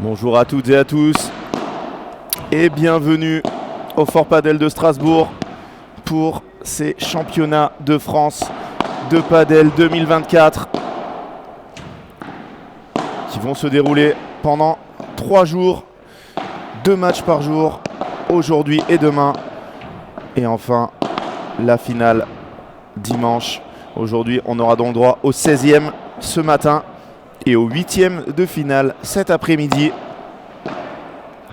Bonjour à toutes et à tous et bienvenue au Fort Padel de Strasbourg pour ces championnats de France de padel 2024 qui vont se dérouler pendant 3 jours, 2 matchs par jour, aujourd'hui et demain. Et enfin, la finale dimanche. Aujourd'hui, on aura donc droit au 16e ce matin et au 8e de finale cet après-midi.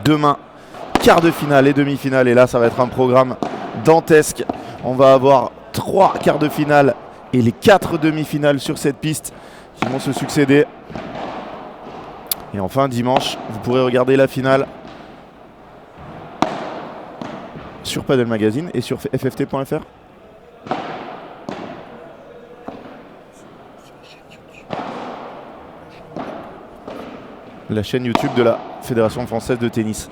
Demain, quart de finale et demi-finale. Et là, ça va être un programme dantesque. On va avoir 3 quarts de finale et les 4 demi-finales sur cette piste qui vont se succéder. Et enfin, dimanche, vous pourrez regarder la finale sur Padel Magazine et sur fft.fr. La chaîne YouTube de la Fédération française de tennis.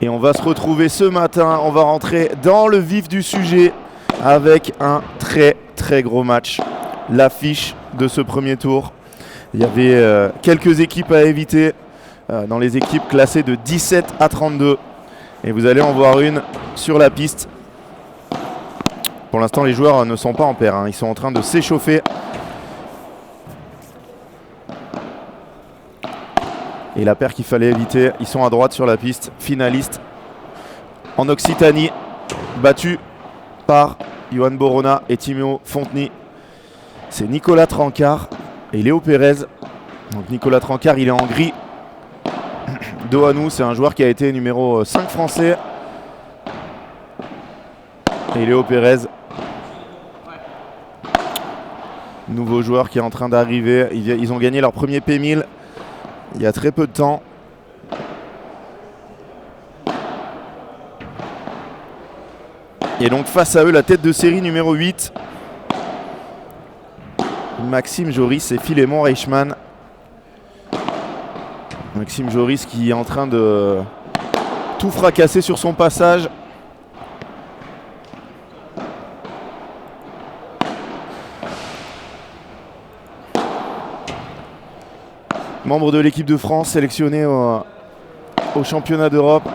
Et on va se retrouver ce matin, on va rentrer dans le vif du sujet avec un très gros match. L'affiche de ce premier tour. Il y avait quelques équipes à éviter dans les équipes classées de 17 à 32. Et vous allez en voir une sur la piste. Pour l'instant, les joueurs ne sont pas en paire, hein. Ils sont en train de s'échauffer. Et la paire qu'il fallait éviter, ils sont à droite sur la piste, finaliste en Occitanie, battu par Johan Borona et Timéo Fonteny. C'est Nicolas Trancard et Léo Pérez. Donc Nicolas Trancard, il est en gris. Dohanou, c'est un joueur qui a été numéro 5 français. Et Léo Pérez, nouveau joueur qui est en train d'arriver. Ils ont gagné leur premier P1000. Il y a très peu de temps. Et donc face à eux, la tête de série numéro 8. Maxime Joris et Philémon Reichmann. Maxime Joris qui est en train de tout fracasser sur son passage. Membre de l'équipe de France, sélectionné au championnat d'Europe.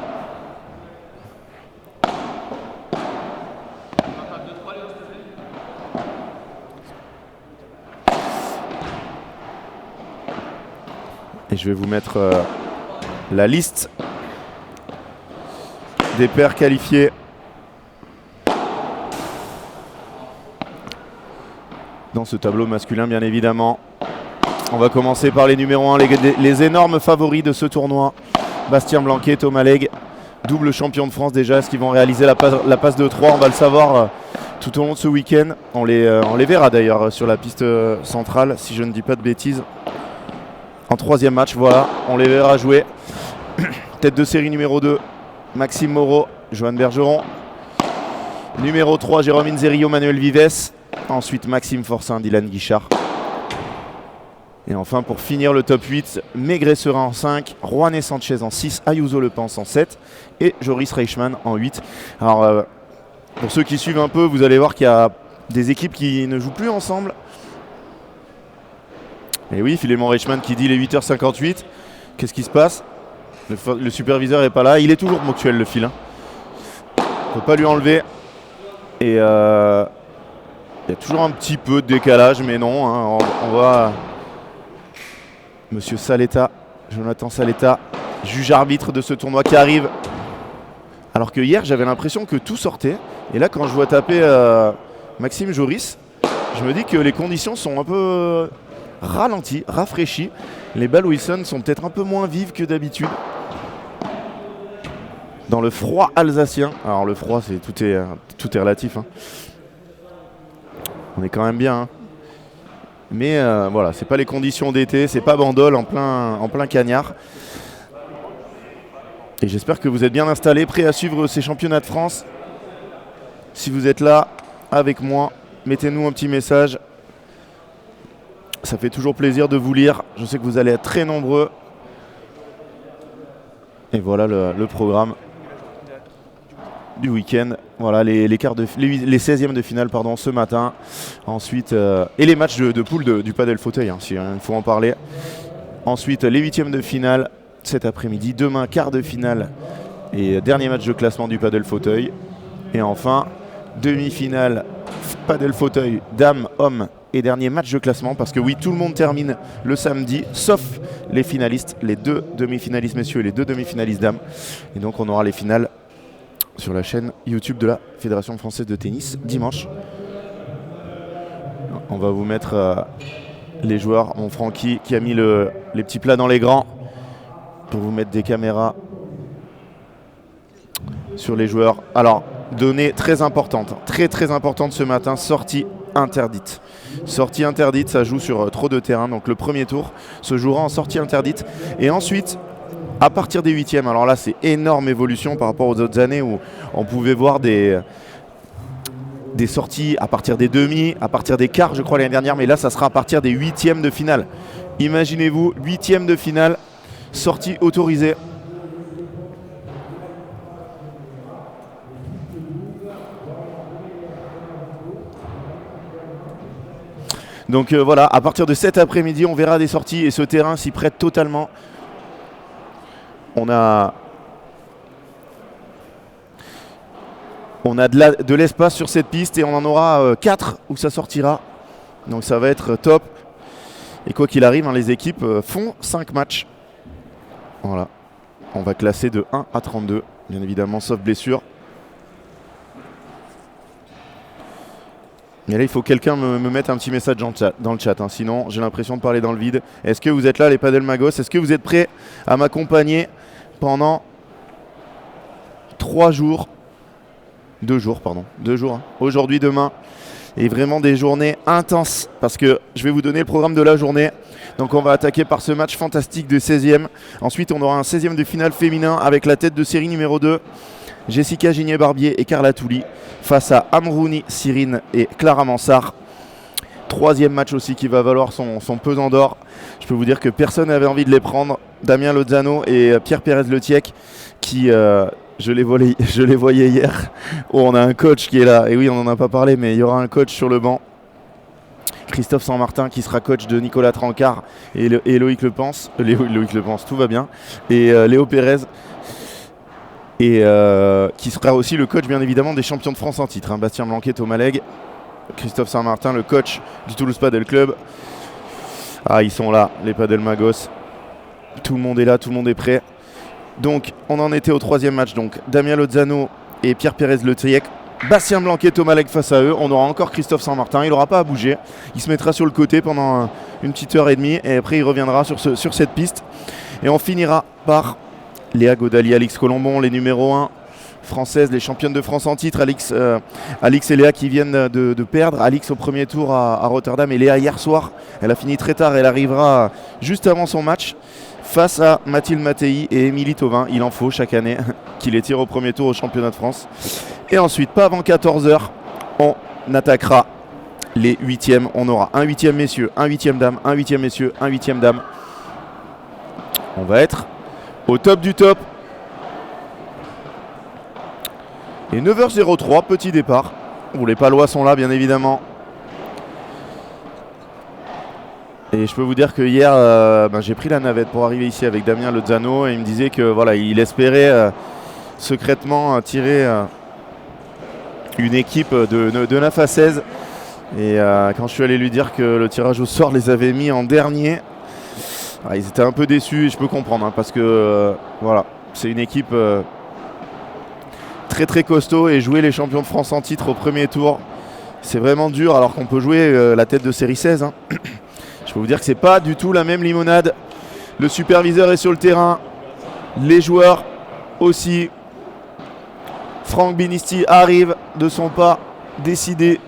Et je vais vous mettre la liste des paires qualifiées. Dans ce tableau masculin, bien évidemment. On va commencer par les numéros 1, les énormes favoris de ce tournoi. Bastien Blanquet, Thomas Legge, double champion de France déjà. Est-ce qu'ils vont réaliser la passe de 3? On va le savoir tout au long de ce week-end. On les verra d'ailleurs sur la piste centrale, si je ne dis pas de bêtises. En 3e match, voilà, on les verra jouer. Tête de série numéro 2, Maxime Moreau, Johan Bergeron. Numéro 3, Jérôme Inzerillo, Manuel Vives. Ensuite, Maxime Forcin, Dylan Guichard. Et enfin, pour finir le top 8, Maigret Serin en 5, Juané Sanchez en 6, Ayuso Lepens en 7 et Joris Reichmann en 8. Alors, pour ceux qui suivent un peu, vous allez voir qu'il y a des équipes qui ne jouent plus ensemble. Et oui, Philémon Reichmann qui dit les 8h58. Qu'est-ce qui se passe? Le superviseur n'est pas là. Il est toujours Moctuel, le fil. On ne peut pas lui enlever. Et il y a toujours un petit peu de décalage, mais non. Hein, on va... Monsieur Saletta, Jonathan Saletta, juge arbitre de ce tournoi qui arrive. Alors que hier, j'avais l'impression que tout sortait. Et là, quand je vois taper Maxime Joris, je me dis que les conditions sont un peu ralenties, rafraîchies. Les balles Wilson sont peut-être un peu moins vives que d'habitude. Dans le froid alsacien. Alors le froid, tout est relatif. Hein. On est quand même bien. Hein. Mais voilà, c'est pas les conditions d'été, c'est pas Bandol en plein cagnard. Et j'espère que vous êtes bien installés, prêts à suivre ces championnats de France. Si vous êtes là avec moi, mettez-nous un petit message. Ça fait toujours plaisir de vous lire. Je sais que vous allez être très nombreux. Et voilà le programme. du week-end. Voilà les 16e de finale pardon, ce matin. Ensuite, et les matchs de poule du padel fauteuil, hein, il faut en parler. Ensuite, les 8e de finale cet après-midi. Demain, quart de finale et dernier match de classement du padel fauteuil. Et enfin, demi-finale padel fauteuil, dames, hommes et dernier match de classement. Parce que oui, tout le monde termine le samedi, sauf les finalistes, les 2 demi-finalistes messieurs et les 2 demi-finalistes dames. Et donc on aura les finales sur la chaîne YouTube de la Fédération française de tennis dimanche. On va vous mettre les joueurs. Mon Francky qui a mis les petits plats dans les grands pour vous mettre des caméras sur les joueurs. Alors, donnée très importante ce matin, sortie interdite. Sortie interdite, ça joue sur trop de terrain. Donc le premier tour se jouera en sortie interdite. Et ensuite, à partir des 8e, alors là c'est énorme évolution par rapport aux autres années où on pouvait voir des sorties à partir des demi, à partir des quarts je crois l'année dernière, mais là ça sera à partir des 8e de finale. Imaginez-vous, 8e de finale, sortie autorisée. Donc voilà, à partir de cet après-midi, on verra des sorties et ce terrain s'y prête totalement. On a de l'espace sur cette piste et on en aura 4 où ça sortira. Donc ça va être top. Et quoi qu'il arrive, hein, les équipes font 5 matchs. Voilà. On va classer de 1 à 32, bien évidemment, sauf blessure. Et là, il faut que quelqu'un me mette un petit message dans le chat, hein. Sinon, j'ai l'impression de parler dans le vide. Est-ce que vous êtes là, les Padel Magos? Est-ce que vous êtes prêts à m'accompagner pendant 3 jours 2 jours, pardon. 2 jours, hein. Aujourd'hui, demain. Et vraiment des journées intenses. Parce que je vais vous donner le programme de la journée. Donc, on va attaquer par ce match fantastique de 16e. Ensuite, on aura un 16e de finale féminin avec la tête de série numéro 2. Jessica Gigné-Barbier et Carla Touli face à Amrouni, Cyrine et Clara Mansart. 3e match aussi qui va valoir son pesant d'or. Je peux vous dire que personne n'avait envie de les prendre. Damien Lozano et Pierre Pérez-Letiec qui, je les voyais hier. Oh, on a un coach qui est là. Et oui, on n'en a pas parlé, mais il y aura un coach sur le banc. Christophe Saint-Martin qui sera coach de Nicolas Trancard et Loïc Lepens. Loïc Lepens, tout va bien. Et Léo Pérez. Et qui sera aussi le coach bien évidemment des champions de France en titre, hein. Bastien Blanquet, Thomas Legge, Christophe Saint-Martin, le coach du Toulouse Padel Club. Ah, ils sont là, les Padel Magos. Tout le monde est là, tout le monde est prêt. Donc on en était au 3e match, donc Damien Lozano et Pierre Pérez-Letiec. Bastien Blanquet, Thomas Legge face à eux. On aura encore Christophe Saint-Martin, il n'aura pas à bouger. Il se mettra sur le côté pendant une petite heure et demie et après il reviendra sur cette piste. Et on finira par Léa Godali, Alix Colombon, les numéros 1 françaises, les championnes de France en titre. Alix et Léa qui viennent de perdre. Alix au premier tour à Rotterdam et Léa hier soir. Elle a fini très tard, elle arrivera juste avant son match face à Mathilde Mattei et Émilie Thauvin. Il en faut chaque année qui les tire au premier tour au championnat de France. Et ensuite, pas avant 14h, on attaquera les 8e. On aura un 8e messieurs, un 8e dames, un 8e messieurs, un 8e dames. On va être au top du top. Et 9h03, petit départ. Où les Palois sont là, bien évidemment. Et je peux vous dire que hier, j'ai pris la navette pour arriver ici avec Damien Lozano. Et il me disait que voilà, il espérait secrètement tirer une équipe de 9 à 16. Et quand je suis allé lui dire que le tirage au sort les avait mis en dernier, ils étaient un peu déçus et je peux comprendre, hein, parce que voilà, c'est une équipe très très costaud et jouer les champions de France en titre au premier tour, c'est vraiment dur alors qu'on peut jouer la tête de série 16. Hein. Je peux vous dire que c'est pas du tout la même limonade. Le superviseur est sur le terrain, les joueurs aussi. Franck Binisti arrive de son pas décidé.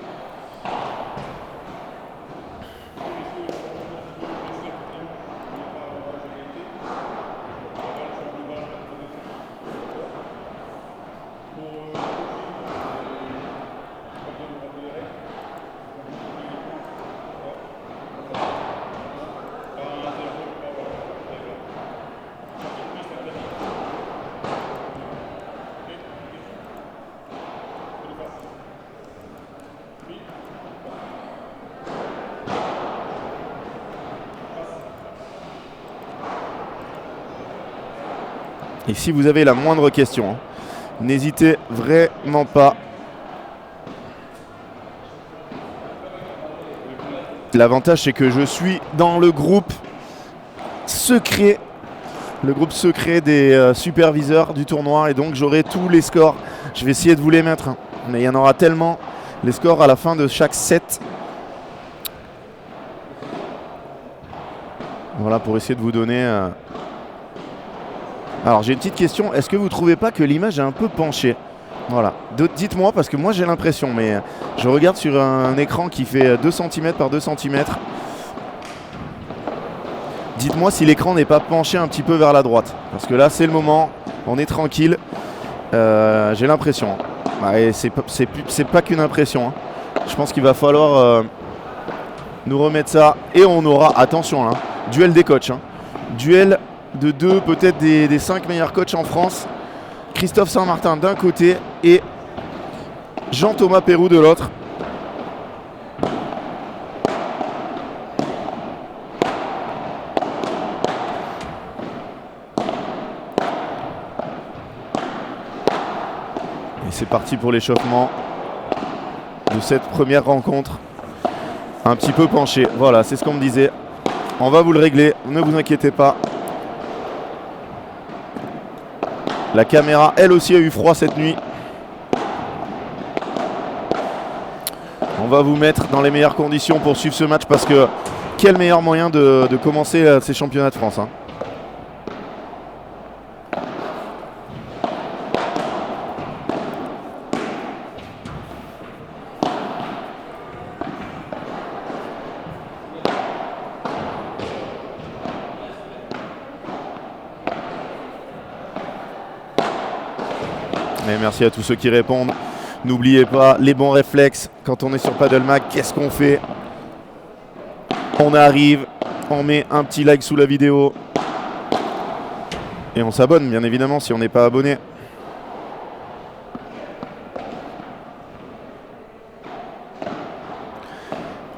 Et si vous avez la moindre question, n'hésitez vraiment pas. L'avantage, c'est que je suis dans le groupe secret. Le groupe secret des superviseurs du tournoi. Et donc, j'aurai tous les scores. Je vais essayer de vous les mettre. Mais il y en aura tellement. Les scores à la fin de chaque set. Voilà, pour essayer de vous donner... Alors, j'ai une petite question. Est-ce que vous ne trouvez pas que l'image est un peu penchée? Voilà. Dites-moi, parce que moi, j'ai l'impression. Mais je regarde sur un écran qui fait 2 cm par 2 cm. Dites-moi si l'écran n'est pas penché un petit peu vers la droite. Parce que là, c'est le moment. On est tranquille. J'ai l'impression. Et c'est pas qu'une impression. Je pense qu'il va falloir nous remettre ça. Et on aura, attention là, duel des coachs. Duel de 2, peut-être des 5 meilleurs coachs en France. Christophe Saint-Martin d'un côté et Jean-Thomas Pérou de l'autre. Et c'est parti pour l'échauffement de cette première rencontre. Un petit peu penché, voilà, c'est ce qu'on me disait. On va vous le régler, ne vous inquiétez pas. La caméra, elle aussi, a eu froid cette nuit. On va vous mettre dans les meilleures conditions pour suivre ce match parce que quel meilleur moyen de commencer ces championnats de France. Et merci à tous ceux qui répondent. N'oubliez pas les bons réflexes quand on est sur Paddle-Mag. Qu'est-ce qu'on fait? On arrive, on met un petit like sous la vidéo et on s'abonne bien évidemment si on n'est pas abonné.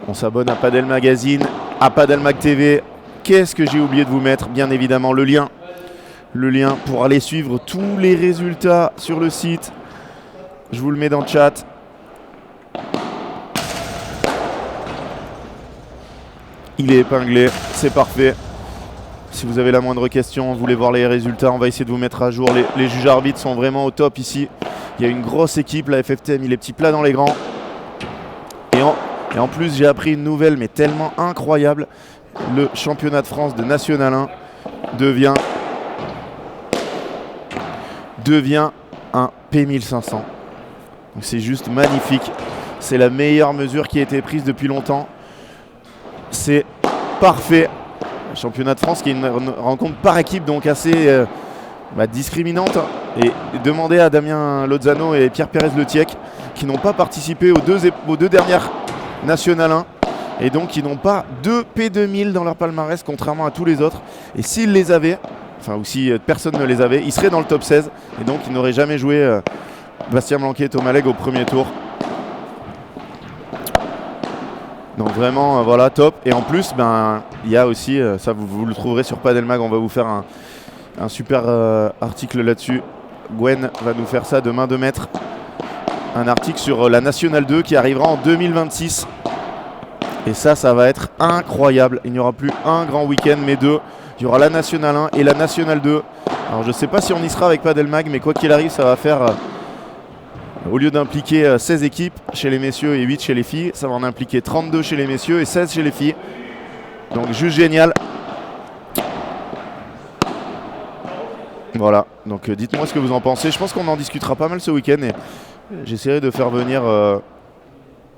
On s'abonne à Paddle Magazine, à Paddle Mag TV. Qu'est-ce que j'ai oublié de vous mettre? Bien évidemment le lien. Le lien pour aller suivre tous les résultats sur le site. Je vous le mets dans le chat. Il est épinglé, c'est parfait. Si vous avez la moindre question, vous voulez voir les résultats, on va essayer de vous mettre à jour. Les juges arbitres sont vraiment au top ici. Il y a une grosse équipe, la FFT a mis les petits plats dans les grands. Et en plus, j'ai appris une nouvelle, mais tellement incroyable. Le championnat de France de National 1 devient un P1500. Donc c'est juste magnifique. C'est la meilleure mesure qui a été prise depuis longtemps. C'est parfait. Le championnat de France qui est une rencontre par équipe, donc assez discriminante. Et demandez à Damien Lozano et Pierre Pérez-Letiec qui n'ont pas participé aux deux dernières National 1 et donc qui n'ont pas 2 P2000 dans leur palmarès contrairement à tous les autres. Et s'ils les avaient, ou si personne ne les avait, ils seraient dans le top 16 et donc ils n'auraient jamais joué Bastien Blanquet et Thomas Legge au premier tour. Donc vraiment voilà, top. Et en plus il y a aussi, ça vous le trouverez sur Paddle Mag, on va vous faire un super article là-dessus. Gwen va nous faire ça de main de maître. Un article sur la National 2 qui arrivera en 2026. Et ça va être incroyable. Il n'y aura plus un grand week-end mais 2. Il y aura la National 1 et la National 2. Alors je ne sais pas si on y sera avec Paddle Mag, mais quoi qu'il arrive, ça va faire, au lieu d'impliquer 16 équipes chez les messieurs et 8 chez les filles, ça va en impliquer 32 chez les messieurs et 16 chez les filles. Donc juste génial. Voilà, donc dites-moi ce que vous en pensez. Je pense qu'on en discutera pas mal ce week-end et j'essaierai de faire venir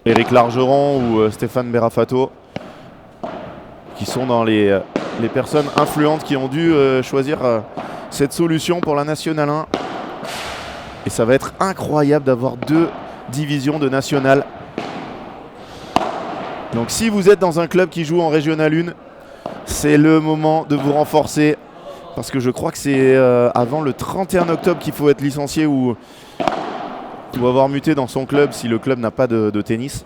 Éric Largeron ou Stéphane Berafato, qui sont dans les personnes influentes qui ont dû choisir cette solution pour la National 1. Et ça va être incroyable d'avoir 2 divisions de National. Donc si vous êtes dans un club qui joue en Régional 1, c'est le moment de vous renforcer. Parce que je crois que c'est avant le 31 octobre qu'il faut être licencié ou avoir muté dans son club si le club n'a pas de tennis.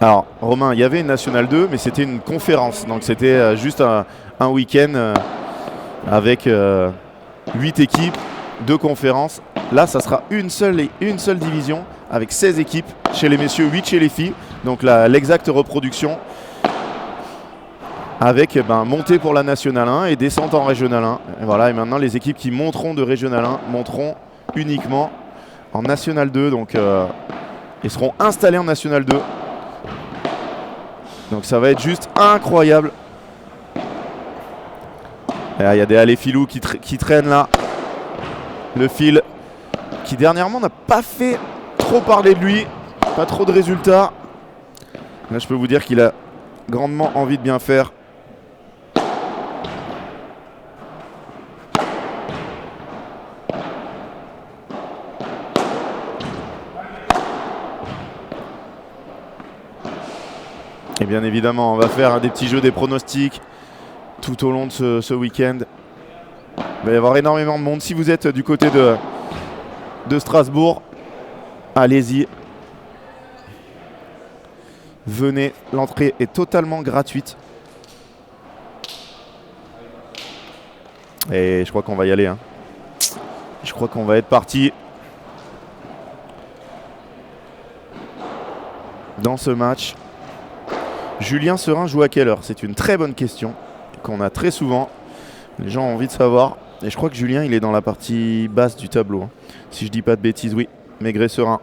Alors, Romain, il y avait une National 2, mais c'était une conférence. Donc, c'était juste un week-end avec 8 équipes, 2 conférences. Là, ça sera une seule division avec 16 équipes chez les messieurs, 8 chez les filles. Donc, l'exacte reproduction avec montée pour la National 1 et descente en Régional 1. Et voilà, et maintenant, les équipes qui monteront de Régional 1 monteront uniquement en National 2. Donc, ils seront installés en National 2. Donc ça va être juste incroyable. Il y a des allées-filous qui traînent là. Le fil qui dernièrement n'a pas fait trop parler de lui. Pas trop de résultats. Là je peux vous dire qu'il a grandement envie de bien faire. Et bien évidemment, on va faire des petits jeux, des pronostics tout au long de ce week-end. Il va y avoir énormément de monde. Si vous êtes du côté de Strasbourg, allez-y. Venez, l'entrée est totalement gratuite. Et je crois qu'on va y aller. Je crois qu'on va être parti dans ce match. Julien Serin joue à quelle heure? C'est une très bonne question qu'on a très souvent. Les gens ont envie de savoir. Et je crois que Julien, il est dans la partie basse du tableau. Si je dis pas de bêtises, oui. Maigret-Serin.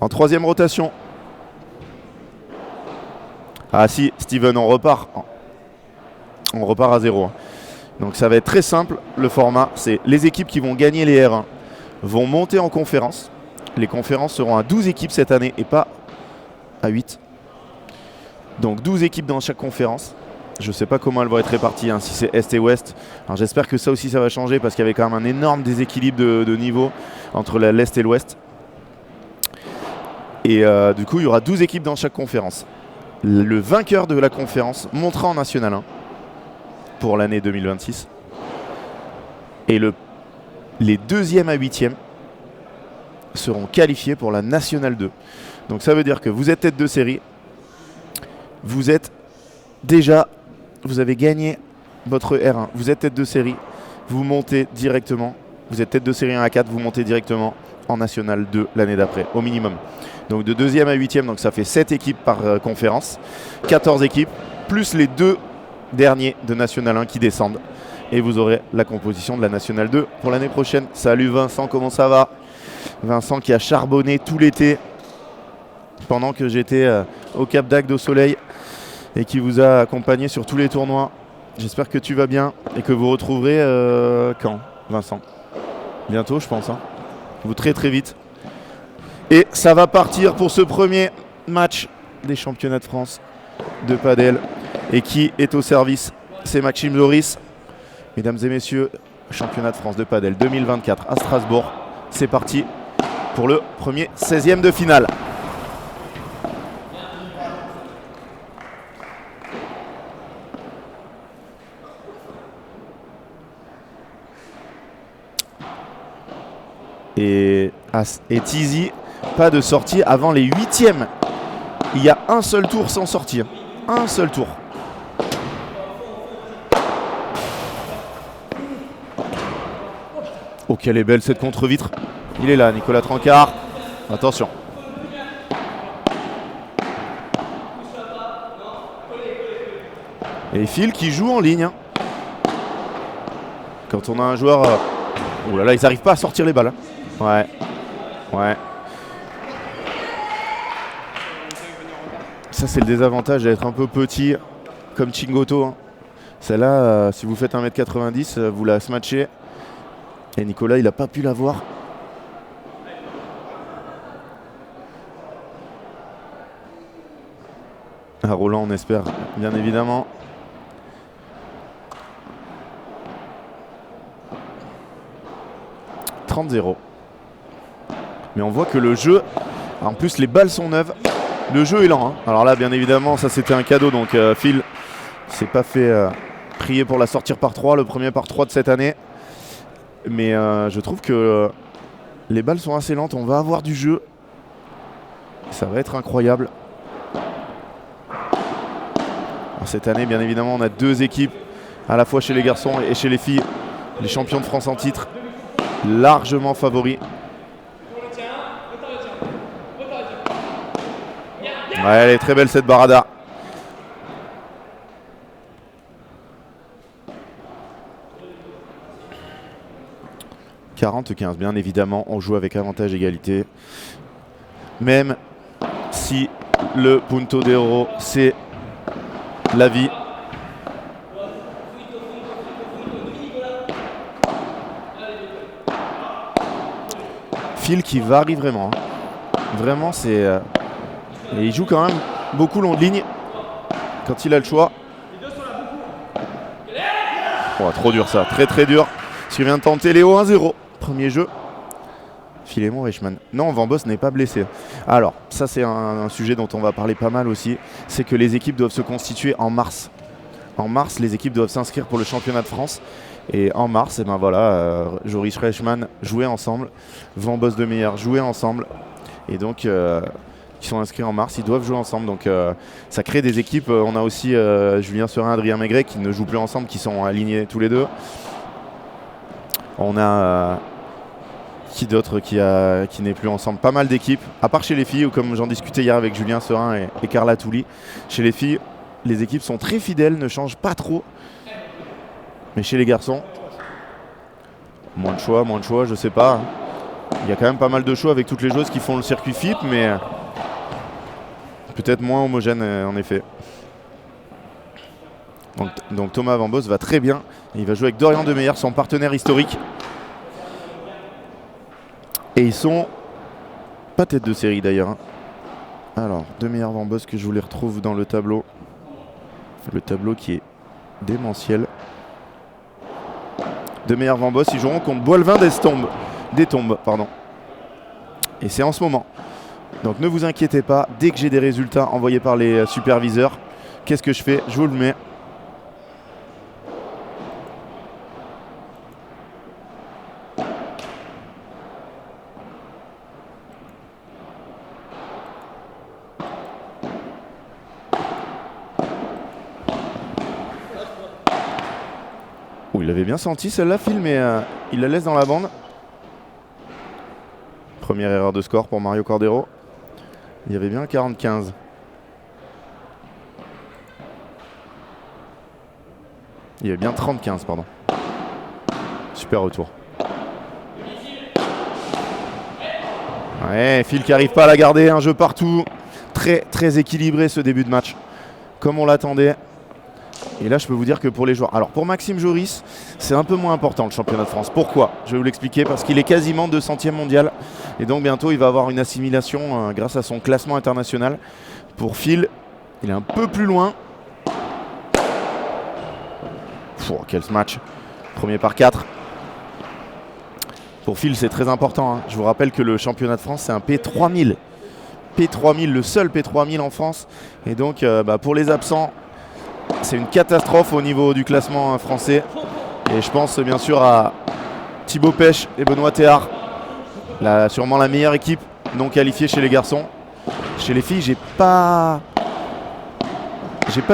En 3e rotation. Ah si, Steven, on repart. On repart à 0. Donc ça va être très simple. Le format, c'est les équipes qui vont gagner les R1 vont monter en conférence. Les conférences seront à 12 équipes cette année et pas à 8. Donc 12 équipes dans chaque conférence. Je ne sais pas comment elles vont être réparties, si c'est Est et Ouest. Alors j'espère que ça aussi ça va changer parce qu'il y avait quand même un énorme déséquilibre de niveau entre l'Est et l'Ouest. Et du coup il y aura 12 équipes dans chaque conférence. Le vainqueur de la conférence montera en National 1 pour l'année 2026. Et les 2e à 8e seront qualifiés pour la National 2. Donc ça veut dire que vous êtes tête de série. Vous avez gagné votre R1, vous êtes tête de série, vous montez directement, vous êtes tête de série 1 à 4, vous montez directement en National 2 l'année d'après, au minimum. Donc de 2e à 8e, donc ça fait 7 équipes par conférence, 14 équipes, plus les 2 derniers de National 1 qui descendent. Et vous aurez la composition de la National 2 pour l'année prochaine. Salut Vincent, comment ça va? Vincent qui a charbonné tout l'été pendant que j'étais au Cap d'Agde au soleil et qui vous a accompagné sur tous les tournois. J'espère que tu vas bien et que vous retrouverez quand, Vincent? Bientôt, je pense. Vous très très vite. Et ça va partir pour ce premier match des championnats de France de padel. Et qui est au service? C'est Maxime Loris. Mesdames et messieurs, championnat de France de padel 2024 à Strasbourg. C'est parti pour le premier 16e de finale. Et Tizi, pas de sortie avant les 8e. Il y a un seul tour sans sortir. Un seul tour. Oh, quelle est belle cette contre-vitre. Il est là, Nicolas Trancard. Attention. Et Phil qui joue en ligne. Quand on a un joueur... Oh là là, ils n'arrivent pas à sortir les balles. Ouais. Ça, c'est le désavantage d'être un peu petit, comme Chingoto. Celle-là, si vous faites 1m90, vous la smatchez. Et Nicolas, il n'a pas pu la voir. À Roland, on espère, bien évidemment. « 30-0 ». Mais on voit que le jeu, en plus les balles sont neuves, le jeu est lent. Alors là, bien évidemment, ça c'était un cadeau. Donc Phil s'est pas fait prier pour la sortir par 3, le premier par 3 de cette année. Mais je trouve que les balles sont assez lentes. On va avoir du jeu. Ça va être incroyable. Cette année, bien évidemment, on a 2 équipes, à la fois chez les garçons et chez les filles, les champions de France en titre, largement favoris. Ouais, elle est très belle cette Barada. « 40-15, bien évidemment, on joue avec avantage égalité. Même si le punto de oro, c'est la vie. Phil qui varie vraiment. Vraiment, c'est... et il joue quand même beaucoup long de ligne quand il a le choix. Oh, trop dur ça, très très dur. Ce qui vient de tenter Léo 1-0. Premier jeu. Philémon Reichmann. Non, Van Boss n'est pas blessé. Alors, ça c'est un sujet dont on va parler pas mal aussi. C'est que les équipes doivent se constituer en mars. En mars, les équipes doivent s'inscrire pour le championnat de France. Et en mars, et ben voilà, Joris Reichmann jouait ensemble. Van Boss de Meyer jouait ensemble. Et donc, ils sont inscrits en mars, ils doivent jouer ensemble. Donc, ça crée des équipes. On a aussi Julien Serin, Adrien Maigret qui ne jouent plus ensemble, qui sont alignés tous les deux. On a... qui d'autre qui n'est plus ensemble, pas mal d'équipes, à part chez les filles, ou comme j'en discutais hier avec Julien Serin et Carla Touli. Chez les filles, les équipes sont très fidèles, ne changent pas trop. Mais chez les garçons, moins de choix, je sais pas. Il y a quand même pas mal de choix avec toutes les joueuses qui font le circuit FIP, mais peut-être moins homogène en effet. Donc Thomas Van Boss va très bien. Il va jouer avec Dorian Demeyer, son partenaire historique. Et ils sont pas tête de série d'ailleurs. Hein. Alors, Demeyer Van Boss que je vous les retrouve dans le tableau. Le tableau qui est démentiel. Demeyer Van Boss, ils joueront contre Boilevin d'Estombes, pardon. Et c'est en ce moment. Donc ne vous inquiétez pas, dès que j'ai des résultats envoyés par les superviseurs, qu'est-ce que je fais? Je vous le mets. Il avait bien senti celle-là, Phil, mais il la laisse dans la bande. Première erreur de score pour Mario Cordero. Il y avait bien 40-15. Il y avait bien 30-15, pardon. Super retour. Ouais, Phil qui n'arrive pas à la garder, un jeu partout. Très très équilibré ce début de match. Comme on l'attendait. Et là, je peux vous dire que pour les joueurs... Alors, pour Maxime Joris, c'est un peu moins important le championnat de France. Pourquoi? Je vais vous l'expliquer. Parce qu'il est quasiment 200e mondial. Et donc, bientôt, il va avoir une assimilation grâce à son classement international. Pour Phil, il est un peu plus loin. Quel match. Premier par 4. Pour Phil, c'est très important. Hein. Je vous rappelle que le championnat de France, c'est un P3000. P3000, le seul P3000 en France. Et donc, pour les absents... C'est une catastrophe au niveau du classement français. Et je pense bien sûr à Thibaut Pêche et Benoît Théard. Sûrement la meilleure équipe non qualifiée chez les garçons. Chez les filles, j'ai pas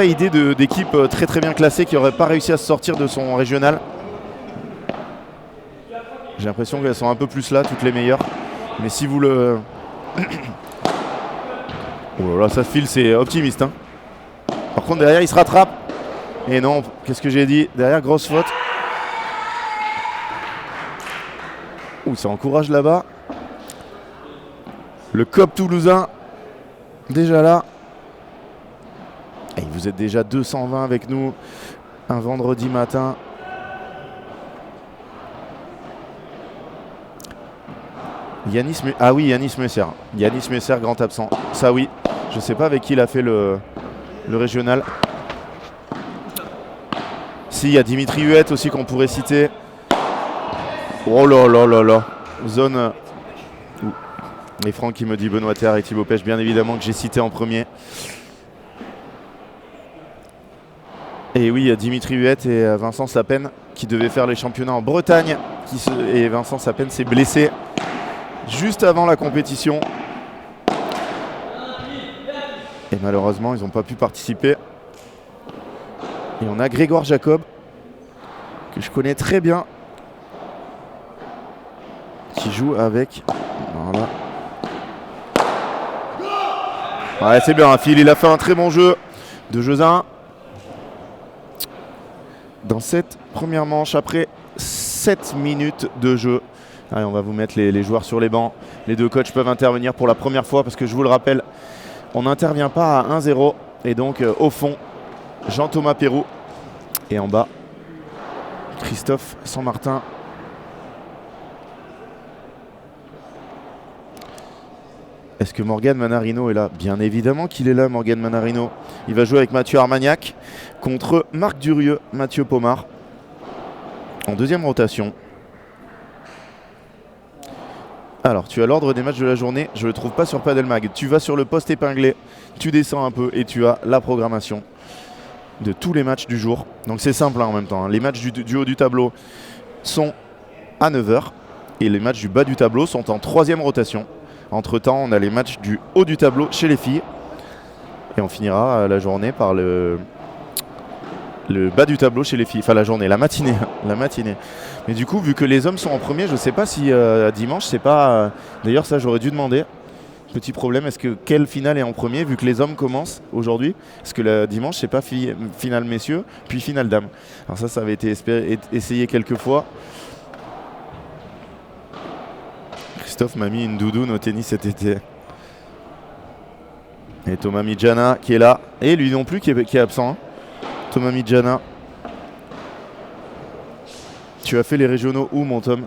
idée d'équipe très très bien classée qui n'aurait pas réussi à se sortir de son régional. J'ai l'impression qu'elles sont un peu plus là, toutes les meilleures. Mais si vous le... Oh là là, ça file, c'est optimiste. Hein. Par contre, derrière, il se rattrape. Et non, qu'est-ce que j'ai dit? Derrière, grosse faute. Ouh, ça encourage là-bas. Le COP toulousain, déjà là. Et vous êtes déjà 220 avec nous un vendredi matin. Yanis Messer. Yanis Messer, grand absent. Ça oui, je ne sais pas avec qui il a fait le régional. Si, il y a Dimitri Huette aussi qu'on pourrait citer. Oh là là là là. Zone. Et Franck qui me dit Benoît Théard et Thibaut Pêche, bien évidemment, que j'ai cité en premier. Et oui, il y a Dimitri Huette et Vincent Sapen qui devaient faire les championnats en Bretagne. Et Vincent Sapen s'est blessé juste avant la compétition. Et malheureusement, ils n'ont pas pu participer. Et on a Grégoire Jacob, que je connais très bien, qui joue avec... Voilà. Ouais, c'est bien, Phil, il a fait un très bon jeu de Jeusin. Dans cette première manche, après 7 minutes de jeu. Allez, on va vous mettre les joueurs sur les bancs. Les deux coachs peuvent intervenir pour la première fois parce que je vous le rappelle, on n'intervient pas à 1-0. Et donc au fond, Jean-Thomas Perroux. Et en bas, Christophe Saint-Martin. Est-ce que Morgan Manarino est là? Bien évidemment qu'il est là, Morgan Manarino. Il va jouer avec Mathieu Armagnac contre Marc Durieux, Mathieu Pomar. En deuxième rotation. Alors, tu as l'ordre des matchs de la journée. Je ne le trouve pas sur Padelmag. Tu vas sur le poste épinglé, tu descends un peu et tu as la programmation de tous les matchs du jour. Donc c'est simple en même temps. Les matchs du haut du tableau sont à 9h et les matchs du bas du tableau sont en troisième rotation. Entre temps, on a les matchs du haut du tableau chez les filles. Et on finira la journée par le bas du tableau chez les filles. Enfin la journée, la matinée. La matinée. Mais du coup, vu que les hommes sont en premier, je ne sais pas si dimanche, c'est pas... D'ailleurs, ça, j'aurais dû demander. Petit problème, est-ce que quelle finale est en premier, vu que les hommes commencent aujourd'hui? Est-ce que le dimanche, c'est pas finale messieurs, puis finale dames? Alors ça avait été essayé quelques fois. Christophe m'a mis une doudoune au tennis cet été. Et Thomas Midjana qui est là. Et lui non plus qui est absent. Hein. Thomas Midjana. Tu as fait les régionaux où, mon Tom?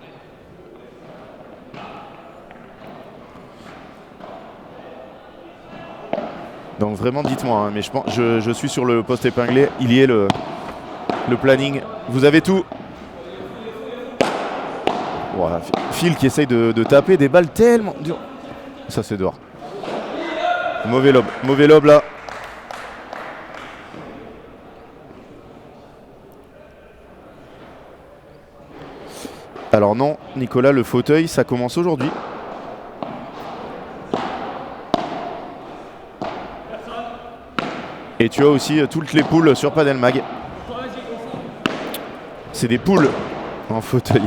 Donc vraiment dites-moi, hein, mais je suis sur le poste épinglé. Il y est le planning. Vous avez tout. Voilà, Phil qui essaye de taper des balles tellement dures. Ça c'est dehors. Mauvais lob là. Alors non, Nicolas, le fauteuil, ça commence aujourd'hui. Et tu as aussi toutes les poules sur Padelmag. C'est des poules en fauteuil.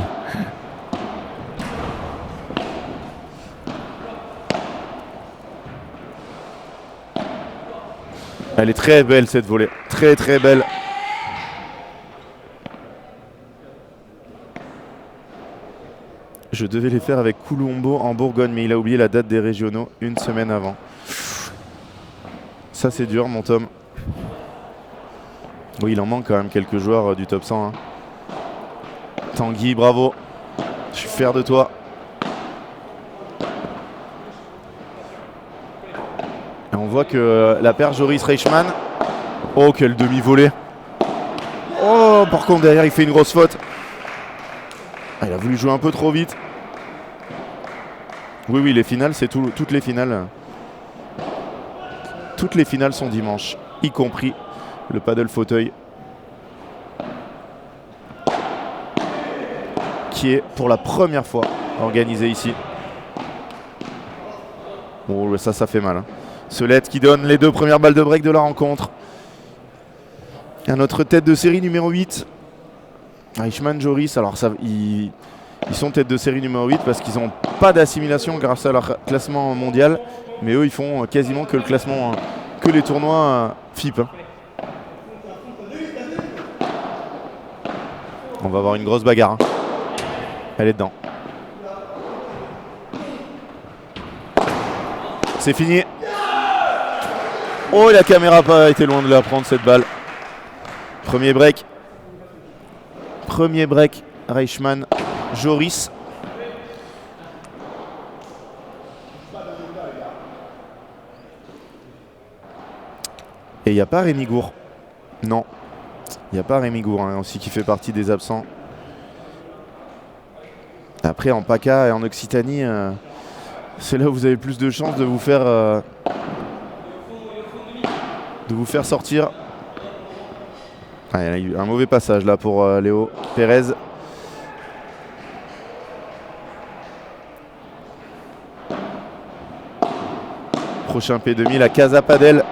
Elle est très belle cette volée, très très belle. Je devais les faire avec Coulombo en Bourgogne, mais il a oublié la date des régionaux une semaine avant. Ça c'est dur mon Tom. Oui, il en manque quand même quelques joueurs du top 100. Hein. Tanguy, bravo. Je suis fier de toi. Et on voit que la paire Joris Reichmann. Oh, quelle demi-volée. Oh, par contre, derrière, il fait une grosse faute. Ah, il a voulu jouer un peu trop vite. Oui, les finales, c'est toutes les finales. Toutes les finales sont dimanche, y compris le paddle fauteuil. Qui est pour la première fois organisé ici. Bon, ça fait mal. Hein. Solette qui donne les 2 premières balles de break de la rencontre. Et à notre tête de série numéro 8. Reichmann, Joris. Alors, ils sont tête de série numéro 8 parce qu'ils n'ont pas d'assimilation grâce à leur classement mondial. Mais eux, ils font quasiment que le classement, que les tournois FIP. Hein. On va avoir une grosse bagarre. Hein. Elle est dedans. C'est fini. Oh, la caméra n'a pas été loin de la prendre cette balle. Premier break. Reichmann, Joris. Et il n'y a pas Rémi Gour. Non. Il n'y a pas Rémi Gour hein, aussi qui fait partie des absents. Après en PACA et en Occitanie, c'est là où vous avez plus de chances de vous faire sortir. Ah, il y a eu un mauvais passage là pour Léo Pérez. Prochain P2000 à Casa Padel.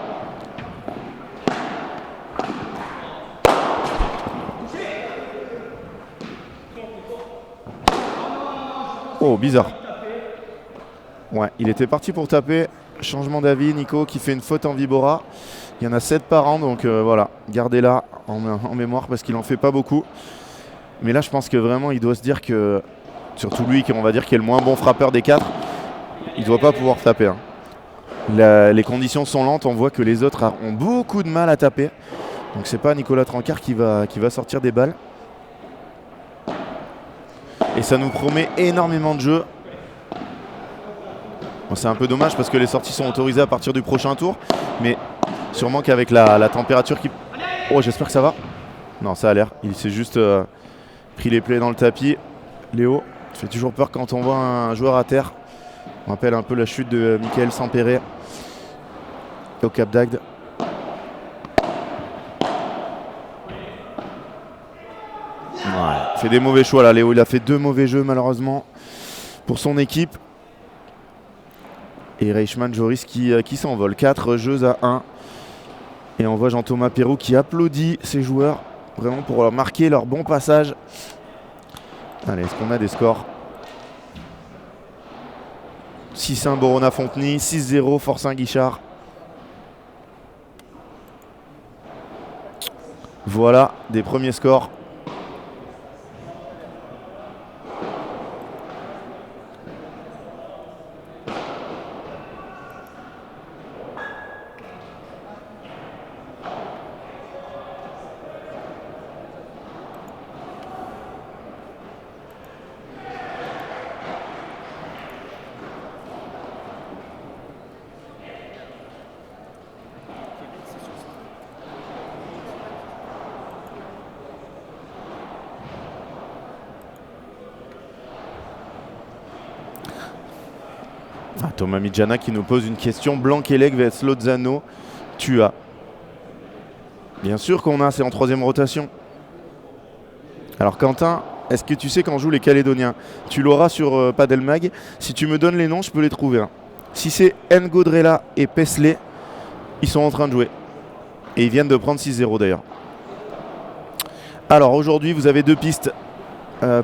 bizarre. Ouais, il était parti pour taper. Changement d'avis, Nico qui fait une faute en Vibora. Il y en a 7 par an, donc voilà, gardez-la en mémoire parce qu'il en fait pas beaucoup. Mais là, je pense que vraiment, il doit se dire que, surtout lui, on va dire, qui est le moins bon frappeur des 4, il doit pas pouvoir taper. Hein. Les conditions sont lentes, on voit que les autres ont beaucoup de mal à taper. Donc c'est pas Nicolas Trancard qui va sortir des balles. Et ça nous promet énormément de jeux. Bon, c'est un peu dommage parce que les sorties sont autorisées à partir du prochain tour. Mais sûrement qu'avec la température qui... Oh, j'espère que ça va. Non, ça a l'air. Il s'est juste pris les plaies dans le tapis. Léo, ça fait toujours peur quand on voit un joueur à terre. On rappelle un peu la chute de Michael Sampere au Cap d'Agde. Ouais, il fait des mauvais choix là, Léo. Il a fait 2 mauvais jeux malheureusement pour son équipe. Et Reichmann Joris qui s'envole. 4 jeux à 1. Et on voit Jean-Thomas Perrault qui applaudit ses joueurs vraiment pour leur marquer leur bon passage. Allez, est-ce qu'on a des scores? 6-1 Borona Fontenay, 6-0 Forcin Guichard. Voilà des premiers scores. Thomas Midjana qui nous pose une question. Blanc-Elec vs Lozano, tu as. Bien sûr qu'on a, c'est en 3e rotation. Alors Quentin, est-ce que tu sais quand jouent les Calédoniens? Tu l'auras sur Padelmag. Si tu me donnes les noms, je peux les trouver. Hein. Si c'est Ngodrella et Pesley, ils sont en train de jouer. Et ils viennent de prendre 6-0 d'ailleurs. Alors aujourd'hui, vous avez 2 pistes.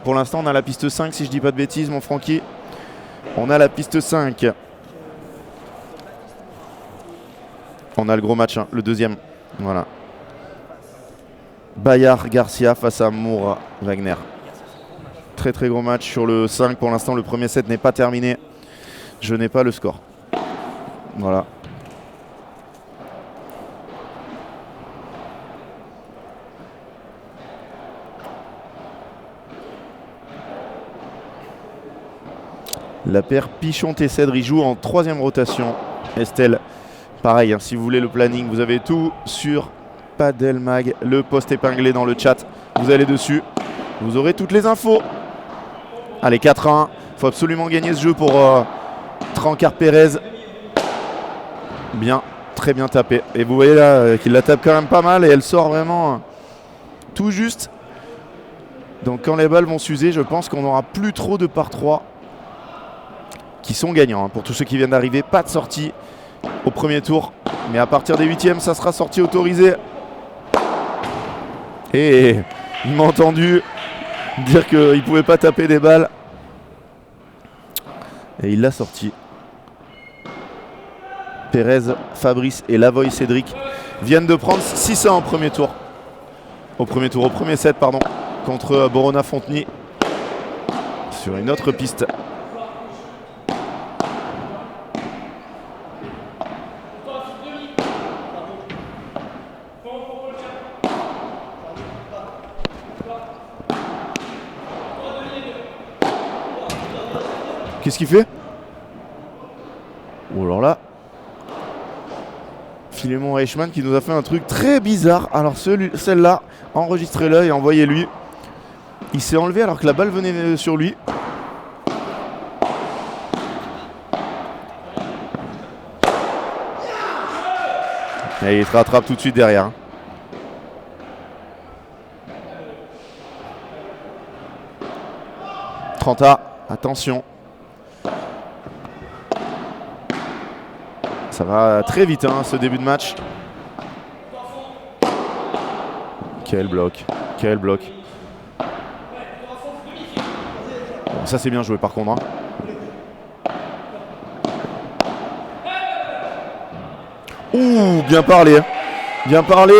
Pour l'instant, on a la piste 5, si je dis pas de bêtises, mon Francky. On a la piste 5. On a le gros match, hein, le 2e. Voilà. Bayard Garcia face à Moura Wagner. Très très gros match sur le 5. Pour l'instant, le premier set n'est pas terminé. Je n'ai pas le score. Voilà. La paire Pichon-Tessèdre, il joue en 3e rotation. Estelle, pareil, hein, si vous voulez le planning, vous avez tout sur Padelmag, le post épinglé dans le chat. Vous allez dessus, vous aurez toutes les infos. Allez, 4-1. Il faut absolument gagner ce jeu pour Trancard Pérez. Bien, très bien tapé. Et vous voyez là qu'il la tape quand même pas mal et elle sort vraiment tout juste. Donc quand les balles vont s'user, je pense qu'on n'aura plus trop de par 3 qui sont gagnants. Hein. Pour tous ceux qui viennent d'arriver, pas de sortie au premier tour. Mais à partir des 8e, ça sera sortie autorisée. Et il m'a entendu dire qu'il ne pouvait pas taper des balles. Et il l'a sorti. Pérez, Fabrice et Lavoie Cédric viennent de prendre 6-1 au premier tour. Au premier set, pardon, contre Borona Fontenay sur une autre piste. Qu'est-ce qu'il fait? Oh alors là, Philémon Reichmann qui nous a fait un truc très bizarre. Alors celle-là, enregistrez-la et envoyez-lui. Il s'est enlevé alors que la balle venait sur lui. Et il se rattrape tout de suite derrière. Trenta, attention. Ça va très vite hein, ce début de match. Quel bloc, quel bloc. Bon, ça c'est bien joué par contre. Hein. Ouh, bien parlé. Bien parlé.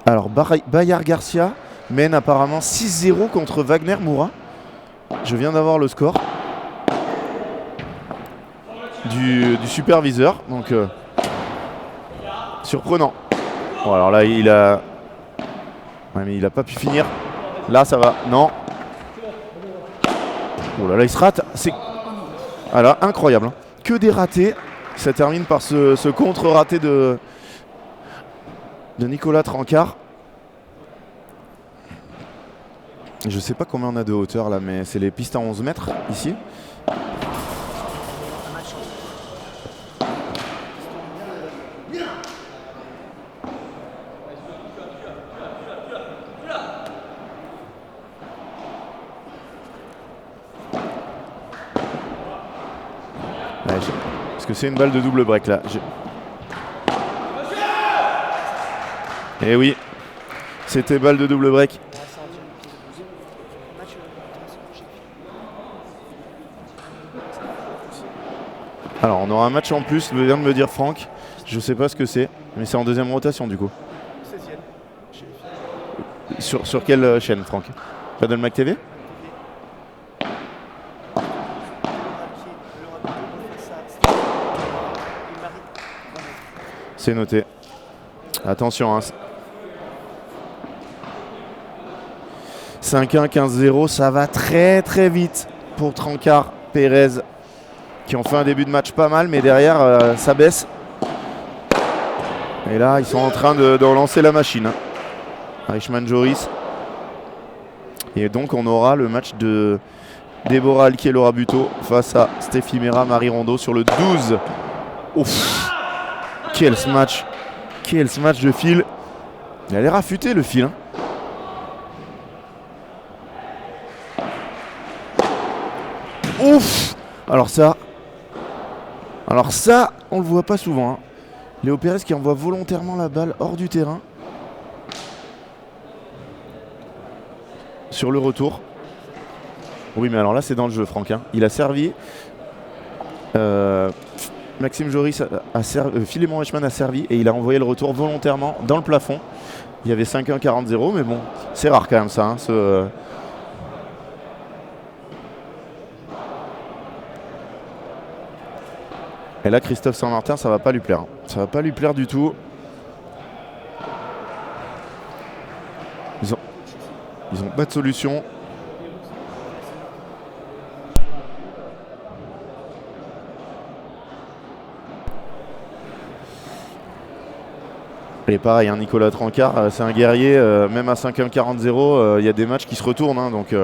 Alors, Bayard Garcia mène apparemment 6-0 contre Wagner Moura. Je viens d'avoir le score du superviseur. Donc, surprenant. Bon, alors là, il a... Ouais, mais il a pas pu finir. Là, ça va. Non. Oh là là, il se rate. C'est... Alors, incroyable. Hein. Que des ratés. Ça termine par ce contre-raté de Nicolas Trancard. Je sais pas combien on a de hauteur là, mais c'est les pistes à 11 mètres ici. Ouais, parce que c'est une balle de double break là. Eh oui, c'était balle de double break. Alors on aura un match en plus, vient de me dire Franck. Je sais pas ce que c'est, mais c'est en deuxième rotation du coup. 16e. Sur quelle chaîne, Franck? Paddle Mac TV? C'est noté. Attention, hein. 5-1, 15-0, ça va très très vite pour Trancard, Pérez, qui ont fait un début de match pas mal, mais derrière ça baisse. Et là, ils sont en train de relancer la machine. Richman Joris. Et donc, on aura le match de Déborah Alquier et Laura Buteau face à Stéphie Mera, Marie Rondeau sur le 12. Ouf! Quel smash! Quel smash de fil! Il a l'air affûté le fil. Hein. Ouf! Alors ça, on le voit pas souvent. Hein. Léo Pérez qui envoie volontairement la balle hors du terrain. Sur le retour. Oui, mais alors là, c'est dans le jeu, Franck. Hein. Il a servi. Maxime Joris a servi. Philémon Reichmann a servi et il a envoyé le retour volontairement dans le plafond. Il y avait 5-1, 40-0, mais bon, c'est rare quand même ça. Hein, Et là, Christophe Saint-Martin, ça va pas lui plaire. Ça va pas lui plaire du tout. Ils ont pas de solution. Et pareil, hein, Nicolas Trancard, c'est un guerrier. Même à 5-1, 40-0, il y a des matchs qui se retournent. Hein, donc,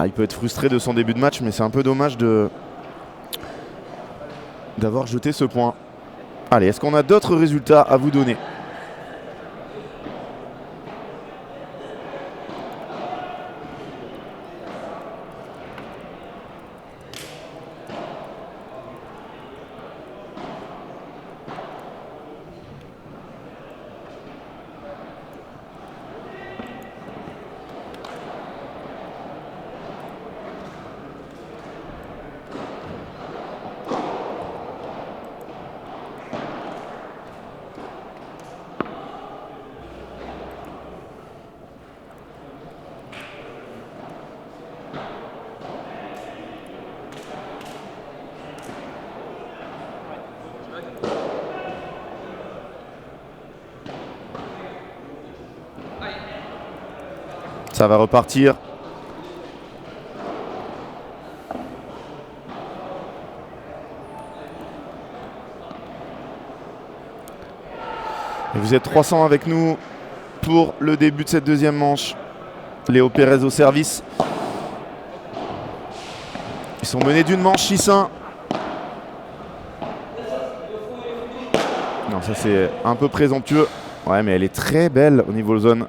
il peut être frustré de son début de match, mais c'est un peu dommage d'avoir jeté ce point. Allez, est-ce qu'on a d'autres résultats à vous donner? Ça va repartir. Et vous êtes 300 avec nous pour le début de cette deuxième manche. Léo Pérez au service. Ils sont menés d'une manche 6-1. Non, ça c'est un peu présomptueux. Ouais, mais elle est très belle au niveau zone.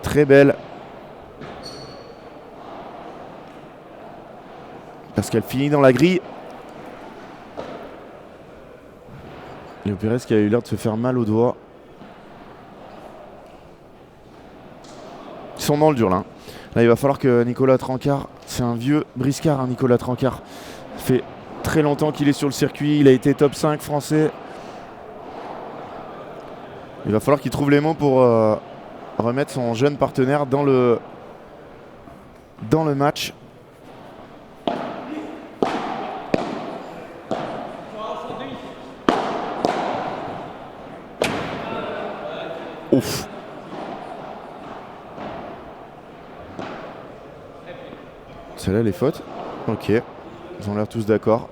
Très belle. Parce qu'elle finit dans la grille. Léo Pérez qui a eu l'air de se faire mal au doigt. Ils sont dans le dur là. Là, il va falloir que Nicolas Trancard, c'est un vieux briscard, hein, Nicolas Trancard. Ça fait très longtemps qu'il est sur le circuit. Il a été top 5 français. Il va falloir qu'il trouve les mots pour remettre son jeune partenaire dans le match. Ouf. Celle-là, les fautes. Ok. Ils ont l'air tous d'accord.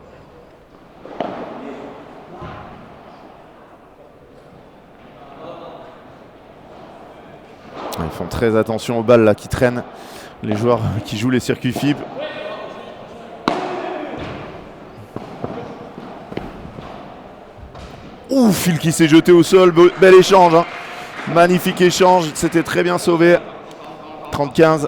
Ils font très attention aux balles là qui traînent. Les joueurs qui jouent les circuits FIB. Ouf, Phil qui s'est jeté au sol. Bel échange. Hein. Magnifique échange. C'était très bien sauvé. 30-15.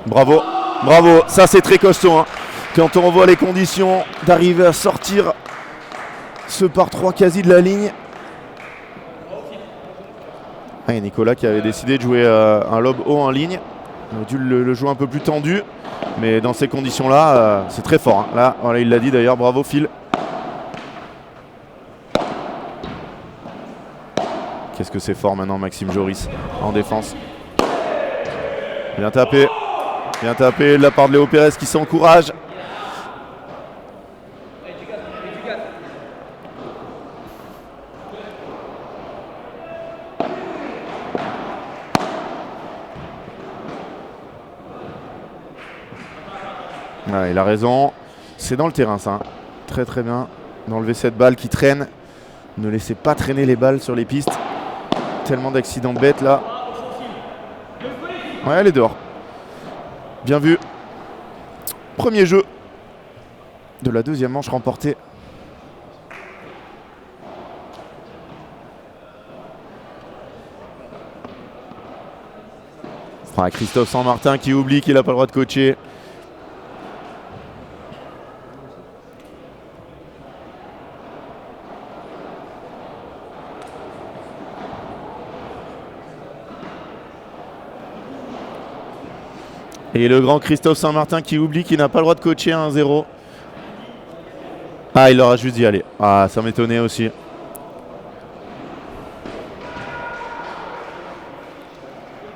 Bravo, bravo, ça c'est très costaud. Hein. Quand on voit les conditions d'arriver à sortir ce par 3 quasi de la ligne. Ah, et Nicolas qui avait décidé de jouer un lob haut en ligne. On a dû le jouer un peu plus tendu. Mais dans ces conditions-là, c'est très fort. Hein. Là, voilà, il l'a dit d'ailleurs, bravo Phil. Qu'est-ce que c'est fort maintenant Maxime Joris en défense. Bien tapé. Bien tapé de la part de Léo Pérez qui s'encourage. Ouais, il a raison. C'est dans le terrain ça. Très très bien. D'enlever cette balle qui traîne. Ne laissez pas traîner les balles sur les pistes. Tellement d'accidents bêtes là. Ouais, elle est dehors. Bien vu. Premier jeu de la deuxième manche remportée. Ah, Christophe Saint-Martin qui oublie qu'il n'a pas le droit de coacher. Et le grand Christophe Saint-Martin qui oublie qu'il n'a pas le droit de coacher à 1-0. Ah, il aura juste dit aller. Ah, ça m'étonnait aussi.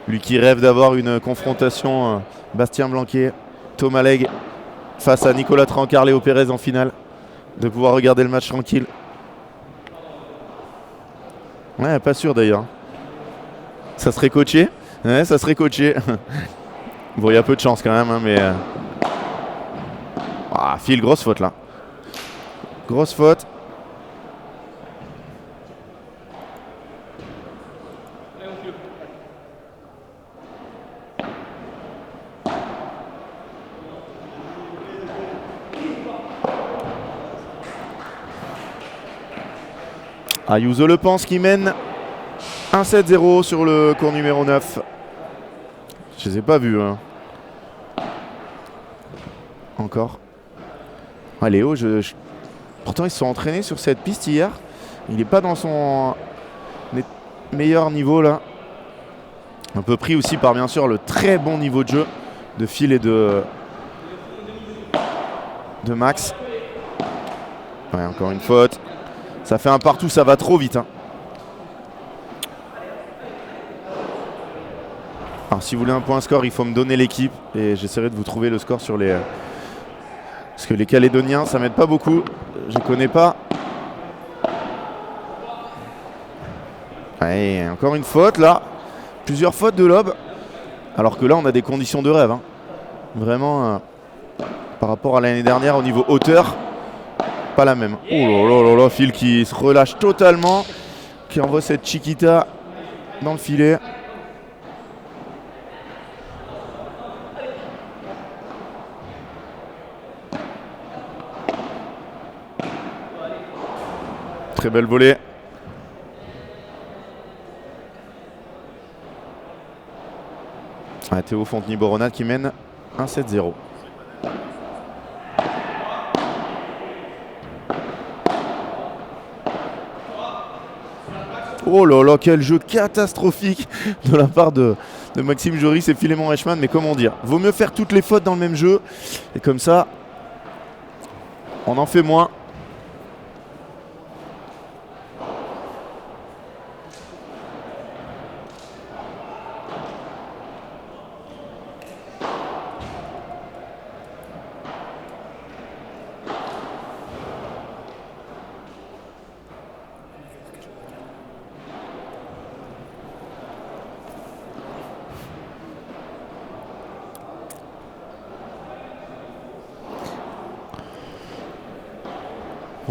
Lui qui rêve d'avoir une confrontation Bastien Blanquet, Thomas Legge face à Nicolas Trancard, Léo Pérez en finale. De pouvoir regarder le match tranquille. Ouais, pas sûr d'ailleurs. Ça serait coaché. Ouais, ça serait coaché. Bon, il y a peu de chance quand même, hein, mais... Ah, Phil, grosse faute là. Grosse faute. Ayuso Le pense qui mène 1-7-0 sur le cours numéro 9. Je les ai pas vus. Hein. Encore. Ah, Léo, pourtant ils se sont entraînés sur cette piste hier. Il n'est pas dans son meilleur niveau là. Un peu pris aussi par bien sûr le très bon niveau de jeu de Phil et de Max. Ouais, encore une faute. Ça fait un partout, ça va trop vite. Hein. Alors si vous voulez un point score, il faut me donner l'équipe et j'essaierai de vous trouver le score sur les... Parce que les Calédoniens, ça m'aide pas beaucoup. Je ne connais pas. Ouais, encore une faute là. Plusieurs fautes de lob. Alors que là, on a des conditions de rêve. Hein. Vraiment, par rapport à l'année dernière, au niveau hauteur, pas la même. Oh là là là, Phil qui se relâche totalement. Qui envoie cette Chiquita dans le filet. Très belle volée. Théo Fontenay-Boronat qui mène 1-7-0. Oh là là, quel jeu catastrophique de la part de Maxime Joris et Philémon Reichmann. Mais comment dire, vaut mieux faire toutes les fautes dans le même jeu. Et comme ça, on en fait moins.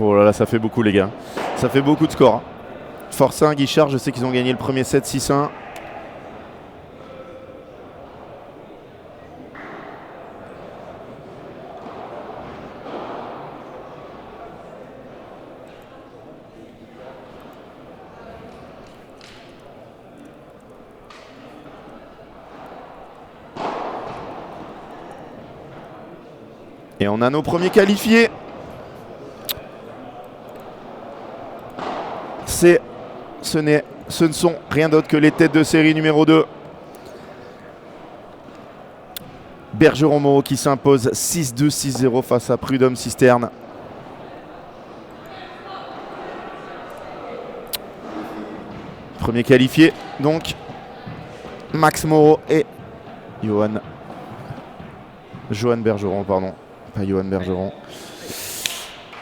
Oh là là, ça fait beaucoup les gars. Ça fait beaucoup de score. Forçat, Guichard, je sais qu'ils ont gagné le premier set 6-1. Et on a nos premiers qualifiés. Ce ne sont rien d'autre que les têtes de série numéro 2. Bergeron-Moreau qui s'impose 6-2, 6-0 face à Prud'homme Cisterne. Premier qualifié, donc Max Moreau et Johan Bergeron, pardon. Pas Johan Bergeron.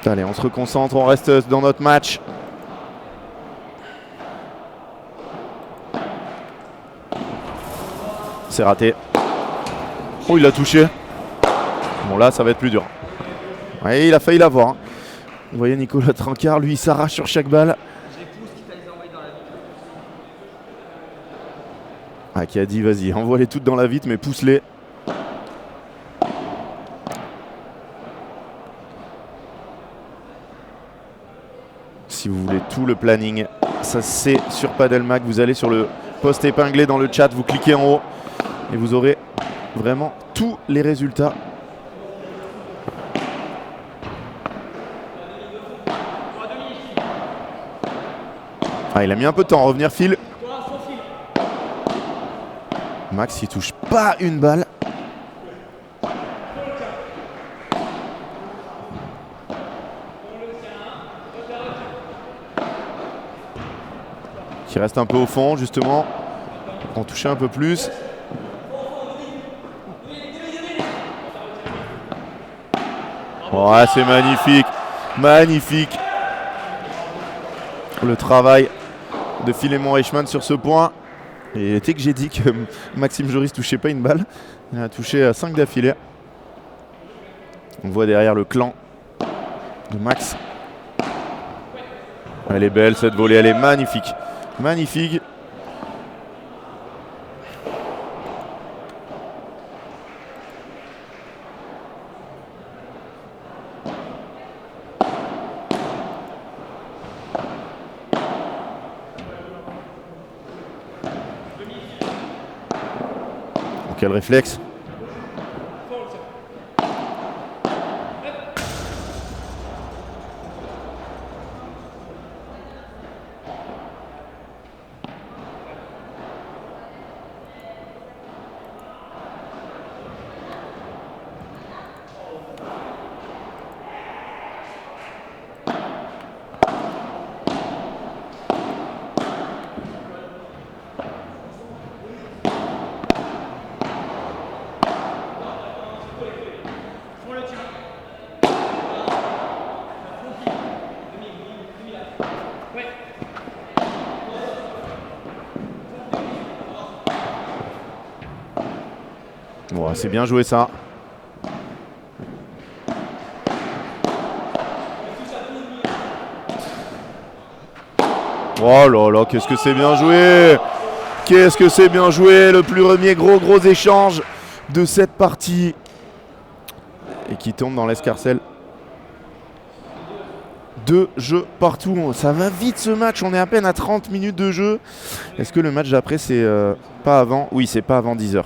Allez, on se reconcentre, on reste dans notre match. C'est raté. Oh, il l'a touché. Bon, là, ça va être plus dur. Ouais, il a failli l'avoir. Vous voyez Nicolas Trancard, lui, il s'arrache sur chaque balle. Qui a dit, vas-y, envoie-les toutes dans la vitre, mais pousse-les. Si vous voulez tout le planning, ça c'est sur Padelmac. Vous allez sur le post épinglé dans le chat, vous cliquez en haut. Et vous aurez vraiment tous les résultats. Il a mis un peu de temps à revenir, Phil. Max, il touche pas une balle. Qui reste un peu au fond, justement. On touchait un peu plus. Oh, c'est magnifique, magnifique. Le travail de Philémon Reichmann sur ce point. Et dès que j'ai dit que Maxime Joris touchait pas une balle, il a touché 5 d'affilée. On voit derrière le clan de Max. Elle est belle cette volée, elle est magnifique. Magnifique. Quel réflexe. Bon, c'est bien joué ça. Oh là là, qu'est-ce que c'est bien joué! Qu'est-ce que c'est bien joué! Le plus premier gros échange de cette partie. Et qui tombe dans l'escarcelle de jeu partout. Ça va vite ce match, on est à peine à 30 minutes de jeu. Est-ce que le match d'après c'est pas avant? Oui, c'est pas avant 10h.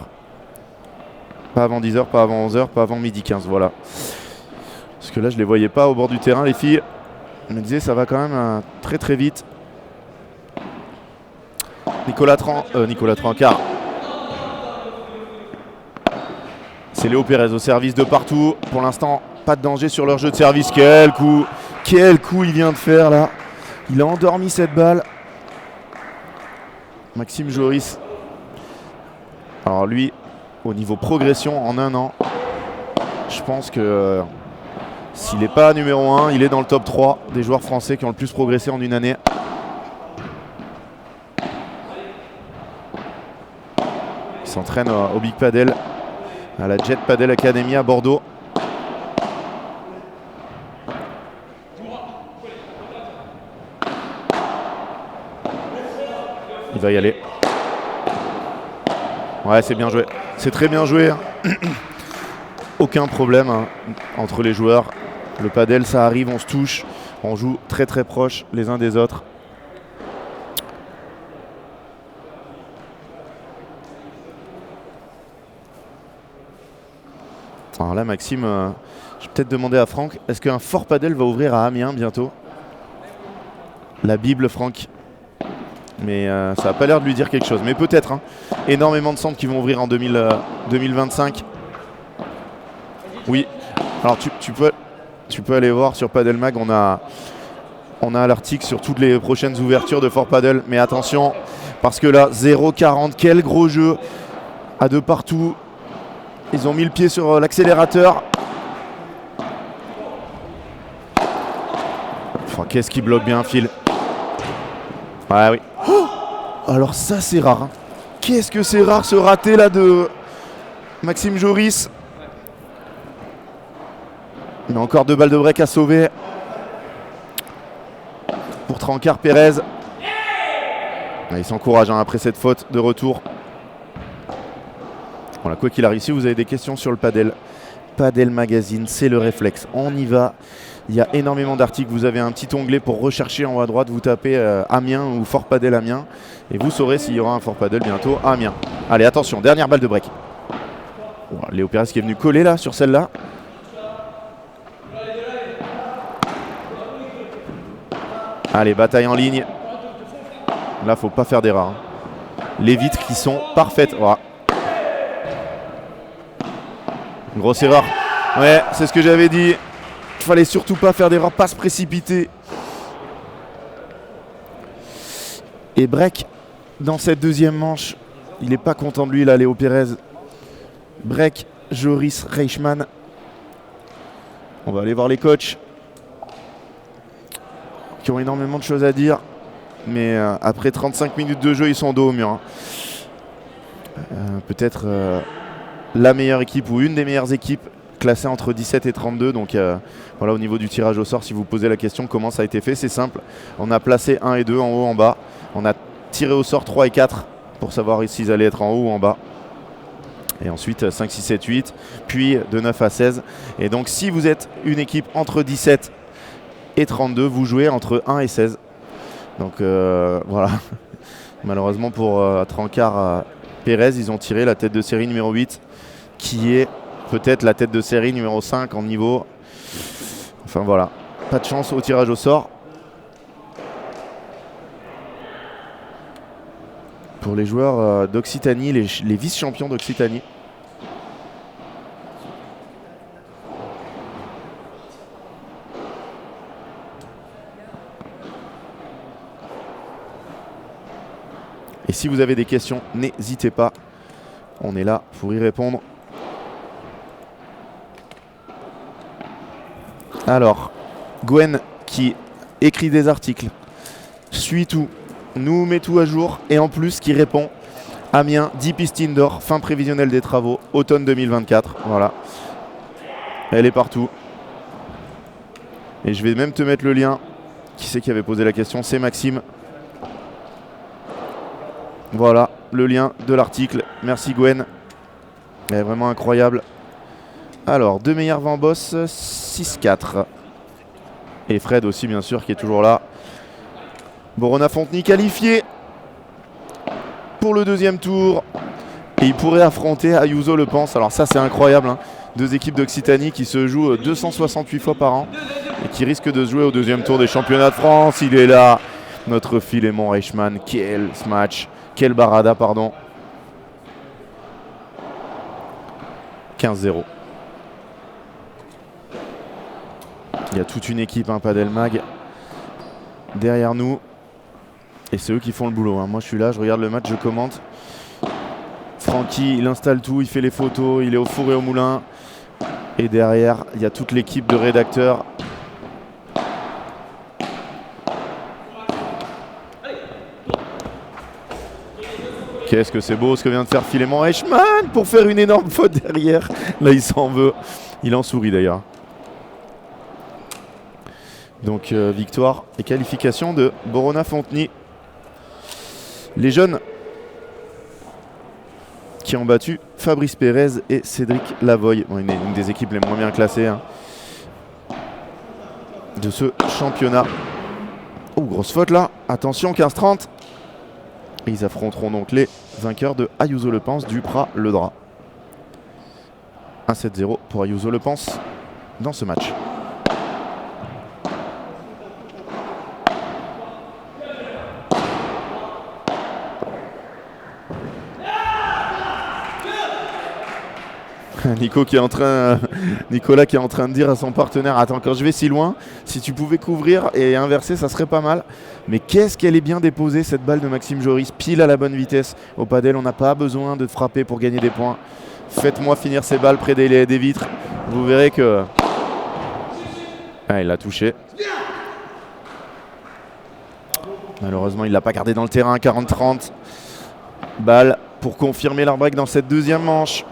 Pas avant 10h, pas avant 11h, pas avant midi 15, voilà. Parce que là je les voyais pas au bord du terrain les filles. Je me disais ça va quand même très très vite. Nicolas Trancard. C'est Léo Pérez au service de partout. Pour l'instant, pas de danger sur leur jeu de service. Quel coup il vient de faire là. Il a endormi cette balle. Maxime Joris. Alors lui, au niveau progression en un an, je pense que s'il n'est pas numéro 1, il est dans le top 3 des joueurs français qui ont le plus progressé en une année. Il s'entraîne au Big Padel, à la Jet Padel Academy à Bordeaux. Il va y aller. Ouais, c'est bien joué. C'est très bien joué. Aucun problème hein, entre les joueurs. Le padel, ça arrive, on se touche. On joue très très proche les uns des autres. Alors là, Maxime, je vais peut-être demander à Franck, est-ce qu'un Fort Padel va ouvrir à Amiens bientôt? La Bible, Franck. Mais ça n'a pas l'air de lui dire quelque chose. Mais peut-être. Hein. Énormément de centres qui vont ouvrir en 2025. Oui. Alors tu peux aller voir sur Padel Mag. On a l'article sur toutes les prochaines ouvertures de Fort Padel. Mais attention, parce que là, 0,40. Quel gros jeu. À deux partout. Ils ont mis le pied sur l'accélérateur. Enfin, qu'est-ce qui bloque bien, Phil? Ouais, oui. Oh, alors ça, c'est rare. Hein. Qu'est-ce que c'est rare ce raté là de Maxime Joris. Il a encore 2 balles de break à sauver. Pour Trancard Pérez. Il s'encourage hein, après cette faute de retour. Voilà, quoi qu'il arrive, si vous avez des questions sur le padel, Padel Magazine, c'est le réflexe. On y va. Il y a énormément d'articles. Vous avez un petit onglet pour rechercher en haut à droite. Vous tapez Amiens ou Fort Padel Amiens. Et vous saurez s'il y aura un Fort Padel bientôt à Amiens. Allez, attention, dernière balle de break. Voilà, Léo Pérez qui est venu coller là sur celle-là. Allez, bataille en ligne. Là, faut pas faire d'erreur. Hein. Les vitres qui sont parfaites. Voilà. Une grosse erreur. Ouais, c'est ce que j'avais dit. Il fallait surtout pas faire d'erreur, pas se précipiter. Et break dans cette deuxième manche. Il n'est pas content de lui là, Léo Pérez. Break, Joris Reichmann. On va aller voir les coachs qui ont énormément de choses à dire. Mais après 35 minutes de jeu, ils sont dos au mur. Hein. Peut-être la meilleure équipe ou une des meilleures équipes classées entre 17 et 32. Donc voilà, au niveau du tirage au sort, si vous posez la question comment ça a été fait, c'est simple. On a placé 1 et 2 en haut, en bas. On a tiré au sort 3 et 4 pour savoir s'ils allaient être en haut ou en bas. Et ensuite 5, 6, 7, 8, puis de 9 à 16. Et donc si vous êtes une équipe entre 17 et 32, vous jouez entre 1 et 16. Donc voilà. Malheureusement pour Trancard Pérez, ils ont tiré la tête de série numéro 8, qui est peut-être la tête de série numéro 5 en niveau. Enfin voilà, pas de chance au tirage au sort. Pour les joueurs d'Occitanie, les vice-champions d'Occitanie. Et si vous avez des questions, n'hésitez pas. On est là pour y répondre. Alors, Gwen qui écrit des articles, suit tout, nous met tout à jour et en plus qui répond. Amiens, 10 pistes d'or, fin prévisionnelle des travaux, automne 2024. Voilà. Elle est partout. Et je vais même te mettre le lien. Qui c'est qui avait posé la question? C'est Maxime. Voilà le lien de l'article. Merci Gwen. Elle est vraiment incroyable. Alors, 2 meilleurs vents boss, 6-4. Et Fred aussi, bien sûr, qui est toujours là. Borona-Fontenay qualifié pour le deuxième tour. Et il pourrait affronter Ayuso Le Pense. Alors ça, c'est incroyable, hein. Deux équipes d'Occitanie qui se jouent 268 fois par an et qui risquent de se jouer au deuxième tour des championnats de France. Il est là, notre Philémon Reichmann. Quel match, quel barada, pardon. 15-0. Il y a toute une équipe, hein, Padel Mag, derrière nous. Et c'est eux qui font le boulot, hein. Moi, je suis là, je regarde le match, je commente. Francky, il installe tout, il fait les photos, il est au four et au moulin. Et derrière, il y a toute l'équipe de rédacteurs. Qu'est-ce que c'est beau ce que vient de faire Philémon Reichmann pour faire une énorme faute derrière. Là, il s'en veut. Il en sourit d'ailleurs. Donc, victoire et qualification de Borona-Fontenay. Les jeunes qui ont battu Fabrice Pérez et Cédric Lavoie. Bon, une des équipes les moins bien classées, hein, de ce championnat. Oh, grosse faute là. Attention, 15-30. Et ils affronteront donc les vainqueurs de Ayuso Le Pense, Duprat, Le Drap. 1-7-0 pour Ayuso Le Pense dans ce match. Nicolas qui est en train de dire à son partenaire: attends, quand je vais si loin, si tu pouvais couvrir et inverser, ça serait pas mal. Mais qu'est-ce qu'elle est bien déposée, cette balle de Maxime Joris, pile à la bonne vitesse. Au padel, on n'a pas besoin de frapper pour gagner des points. Faites-moi finir ces balles près des vitres. Vous verrez que... Ah, il l'a touché. Malheureusement, il ne l'a pas gardé dans le terrain. 40-30. Balle pour confirmer l'arbreak dans cette deuxième manche.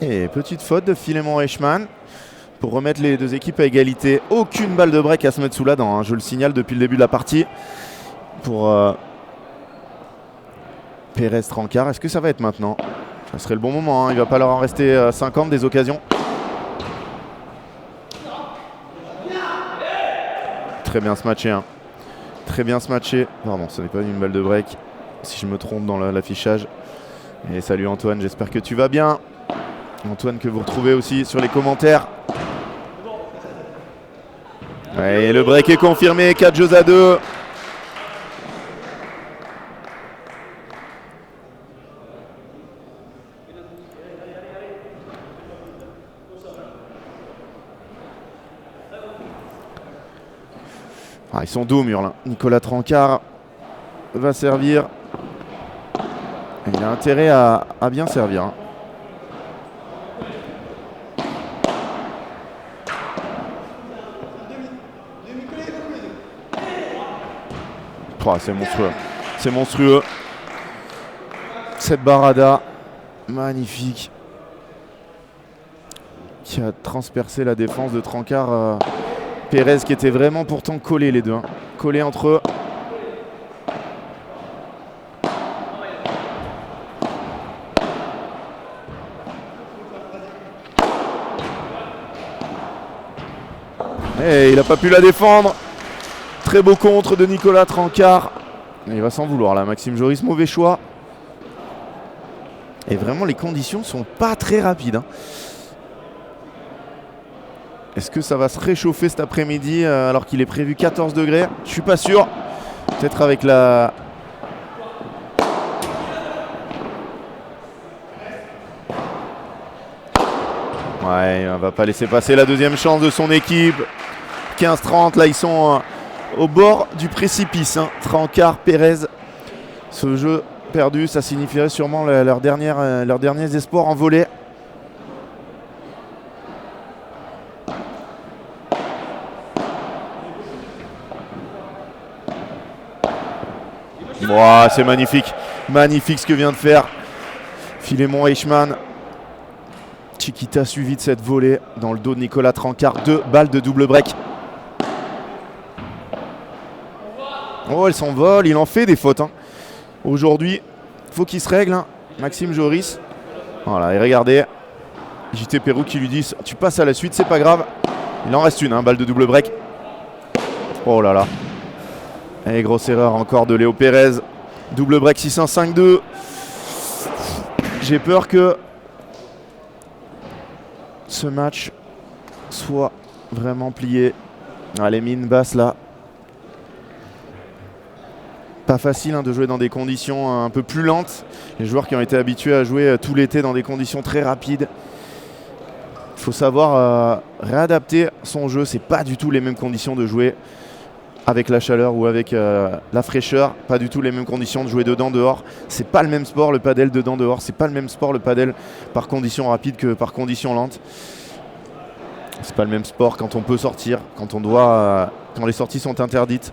Et petite faute de Philémon Reichmann pour remettre les deux équipes à égalité. Aucune balle de break à se mettre sous la dent, hein. Je le signale depuis le début de la partie. Pour Pérez Trancard. Est-ce que ça va être maintenant? Ça serait le bon moment, hein. Il ne va pas leur en rester 50 des occasions. Très bien se matcher, hein. Très bien se matcher. Pardon, ce n'est pas une balle de break, si je me trompe dans l'affichage. Et salut Antoine, j'espère que tu vas bien. Antoine que vous retrouvez aussi sur les commentaires. Ouais, et le break est confirmé, 4 jeux à 2. Ah, ils sont dos au mur là. Nicolas Trancard va servir. Et il a intérêt à bien servir, hein. Oh, c'est monstrueux. C'est monstrueux. Cette barada magnifique qui a transpercé la défense de Trancard. Pérez qui était vraiment pourtant collé les deux, hein. Collé entre eux. Et il n'a pas pu la défendre. Très beau contre de Nicolas Trancard. Et il va s'en vouloir là, Maxime Joris, mauvais choix. Et vraiment les conditions sont pas très rapides, hein. Est-ce que ça va se réchauffer cet après-midi alors qu'il est prévu 14 degrés? Je suis pas sûr. Peut-être avec la... Ouais, on va pas laisser passer la deuxième chance de son équipe. 15-30, là ils sont au bord du précipice, hein. Trancard, Pérez. Ce jeu perdu, ça signifierait sûrement leurs derniers espoirs en volée. Wow, c'est magnifique. Magnifique ce que vient de faire Philémon Reichmann. Chiquita suivi de cette volée dans le dos de Nicolas Trancard. 2 balles de double break. Oh, elle s'envole, il en fait des fautes. Hein. Aujourd'hui, faut qu'il se règle. Hein. Maxime Joris. Voilà, et regardez, JT Pérou qui lui dit tu passes à la suite, c'est pas grave. Il en reste une, hein, balle de double break. Oh là là. Et grosse erreur encore de Léo Pérez. Double break 6-1-5-2. J'ai peur que ce match soit vraiment plié. Allez, mine basse là. Pas facile hein, de jouer dans des conditions un peu plus lentes. Les joueurs qui ont été habitués à jouer tout l'été dans des conditions très rapides. Il faut savoir réadapter son jeu. C'est pas du tout les mêmes conditions de jouer avec la chaleur ou avec la fraîcheur. Pas du tout les mêmes conditions de jouer dedans, dehors. C'est pas le même sport le padel dedans, dehors. C'est pas le même sport le padel par conditions rapides que par conditions lentes. C'est pas le même sport quand on peut sortir, quand on doit, quand les sorties sont interdites.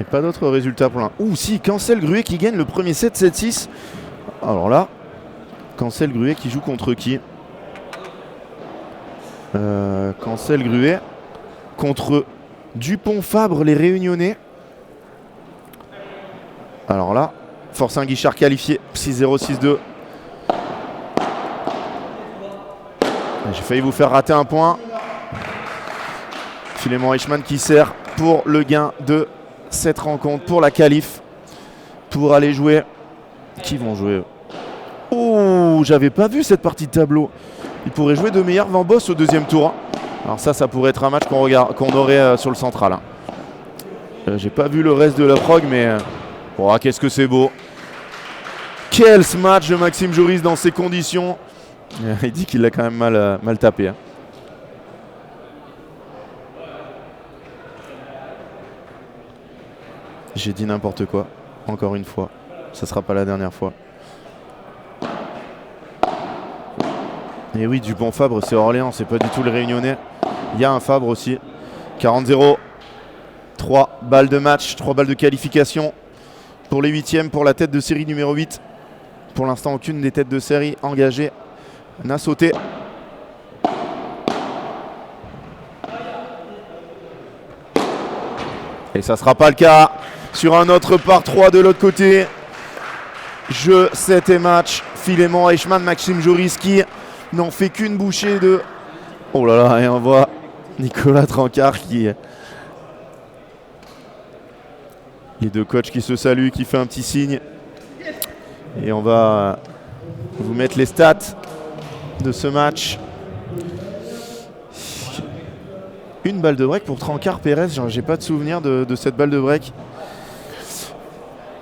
Et pas d'autres résultats pour l'instant. Ouh si, Cancel Gruet qui gagne le premier set 7-6. Alors là, Cancel Gruet qui joue contre qui Cancel Gruet contre Dupont-Fabre, les Réunionnais. Alors là, Forcin Guichard qualifié, 6-0, 6-2. J'ai failli vous faire rater un point. Philémon Eichmann qui sert pour le gain de cette rencontre, pour la qualif, pour aller jouer. Qui vont jouer? Oh, j'avais pas vu cette partie de tableau. Il pourrait jouer de meilleur Van Boss au deuxième tour. Alors ça pourrait être un match qu'on aurait sur le central. Hein. J'ai pas vu le reste de la prog, mais oh, qu'est-ce que c'est beau. Quel match de Maxime Joris dans ces conditions. Il dit qu'il l'a quand même mal tapé. Hein. J'ai dit n'importe quoi, encore une fois. Ça sera pas la dernière fois. Et oui, Dupont-Fabre, c'est Orléans, c'est pas du tout le Réunionnais. Il y a un Fabre aussi. 40-0. 3 balles de match, 3 balles de qualification pour les 8e, pour la tête de série numéro 8. Pour l'instant, aucune des têtes de série engagées n'a sauté. Et ça ne sera pas le cas sur un autre par 3 de l'autre côté. Jeu 7 et match. Philémon Eichmann, Maxime Joris qui n'en fait qu'une bouchée de... Oh là là, et on voit Nicolas Trancard qui... Les deux coachs qui se saluent, qui fait un petit signe. Et on va vous mettre les stats de ce match. Une balle de break pour Trancard Pérez. J'ai pas de souvenir de cette balle de break.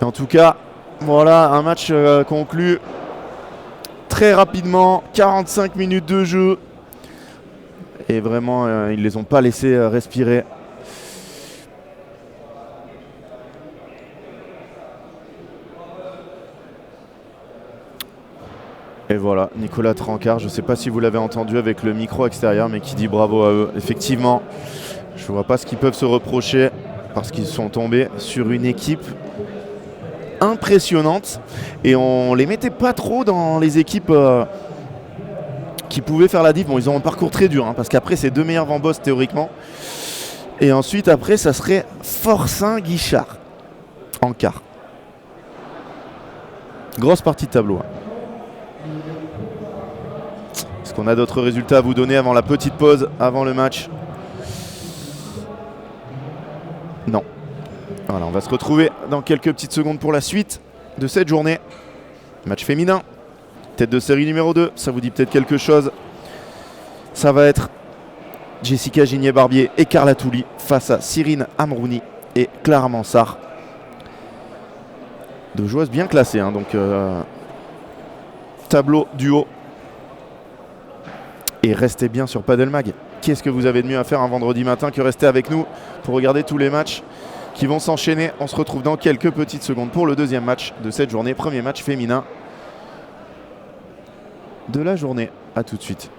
Et en tout cas, voilà un match conclu très rapidement. 45 minutes de jeu. Et vraiment, ils les ont pas laissés respirer. Et voilà, Nicolas Trancard, je ne sais pas si vous l'avez entendu avec le micro extérieur, mais qui dit bravo à eux. Effectivement, je ne vois pas ce qu'ils peuvent se reprocher parce qu'ils sont tombés sur une équipe impressionnante. Et on les mettait pas trop dans les équipes qui pouvaient faire la diff. Bon, ils ont un parcours très dur, hein, parce qu'après, c'est 2 meilleurs Van Boss théoriquement. Et ensuite, après, ça serait Forcin Guichard en quart. Grosse partie de tableau. Hein. Est-ce qu'on a d'autres résultats à vous donner avant la petite pause, avant le match? Non. Voilà, on va se retrouver dans quelques petites secondes pour la suite de cette journée. Match féminin. Tête de série numéro 2, ça vous dit peut-être quelque chose. Ça va être Jessica Gigné-Barbier et Carla Touli face à Cyrine Amrouni et Clara Mansart. Deux joueuses bien classées, hein, donc tableau du haut. Et restez bien sur Padel Mag. Qu'est-ce que vous avez de mieux à faire un vendredi matin que rester avec nous pour regarder tous les matchs qui vont s'enchaîner. On se retrouve dans quelques petites secondes pour le deuxième match de cette journée. Premier match féminin de la journée. A tout de suite.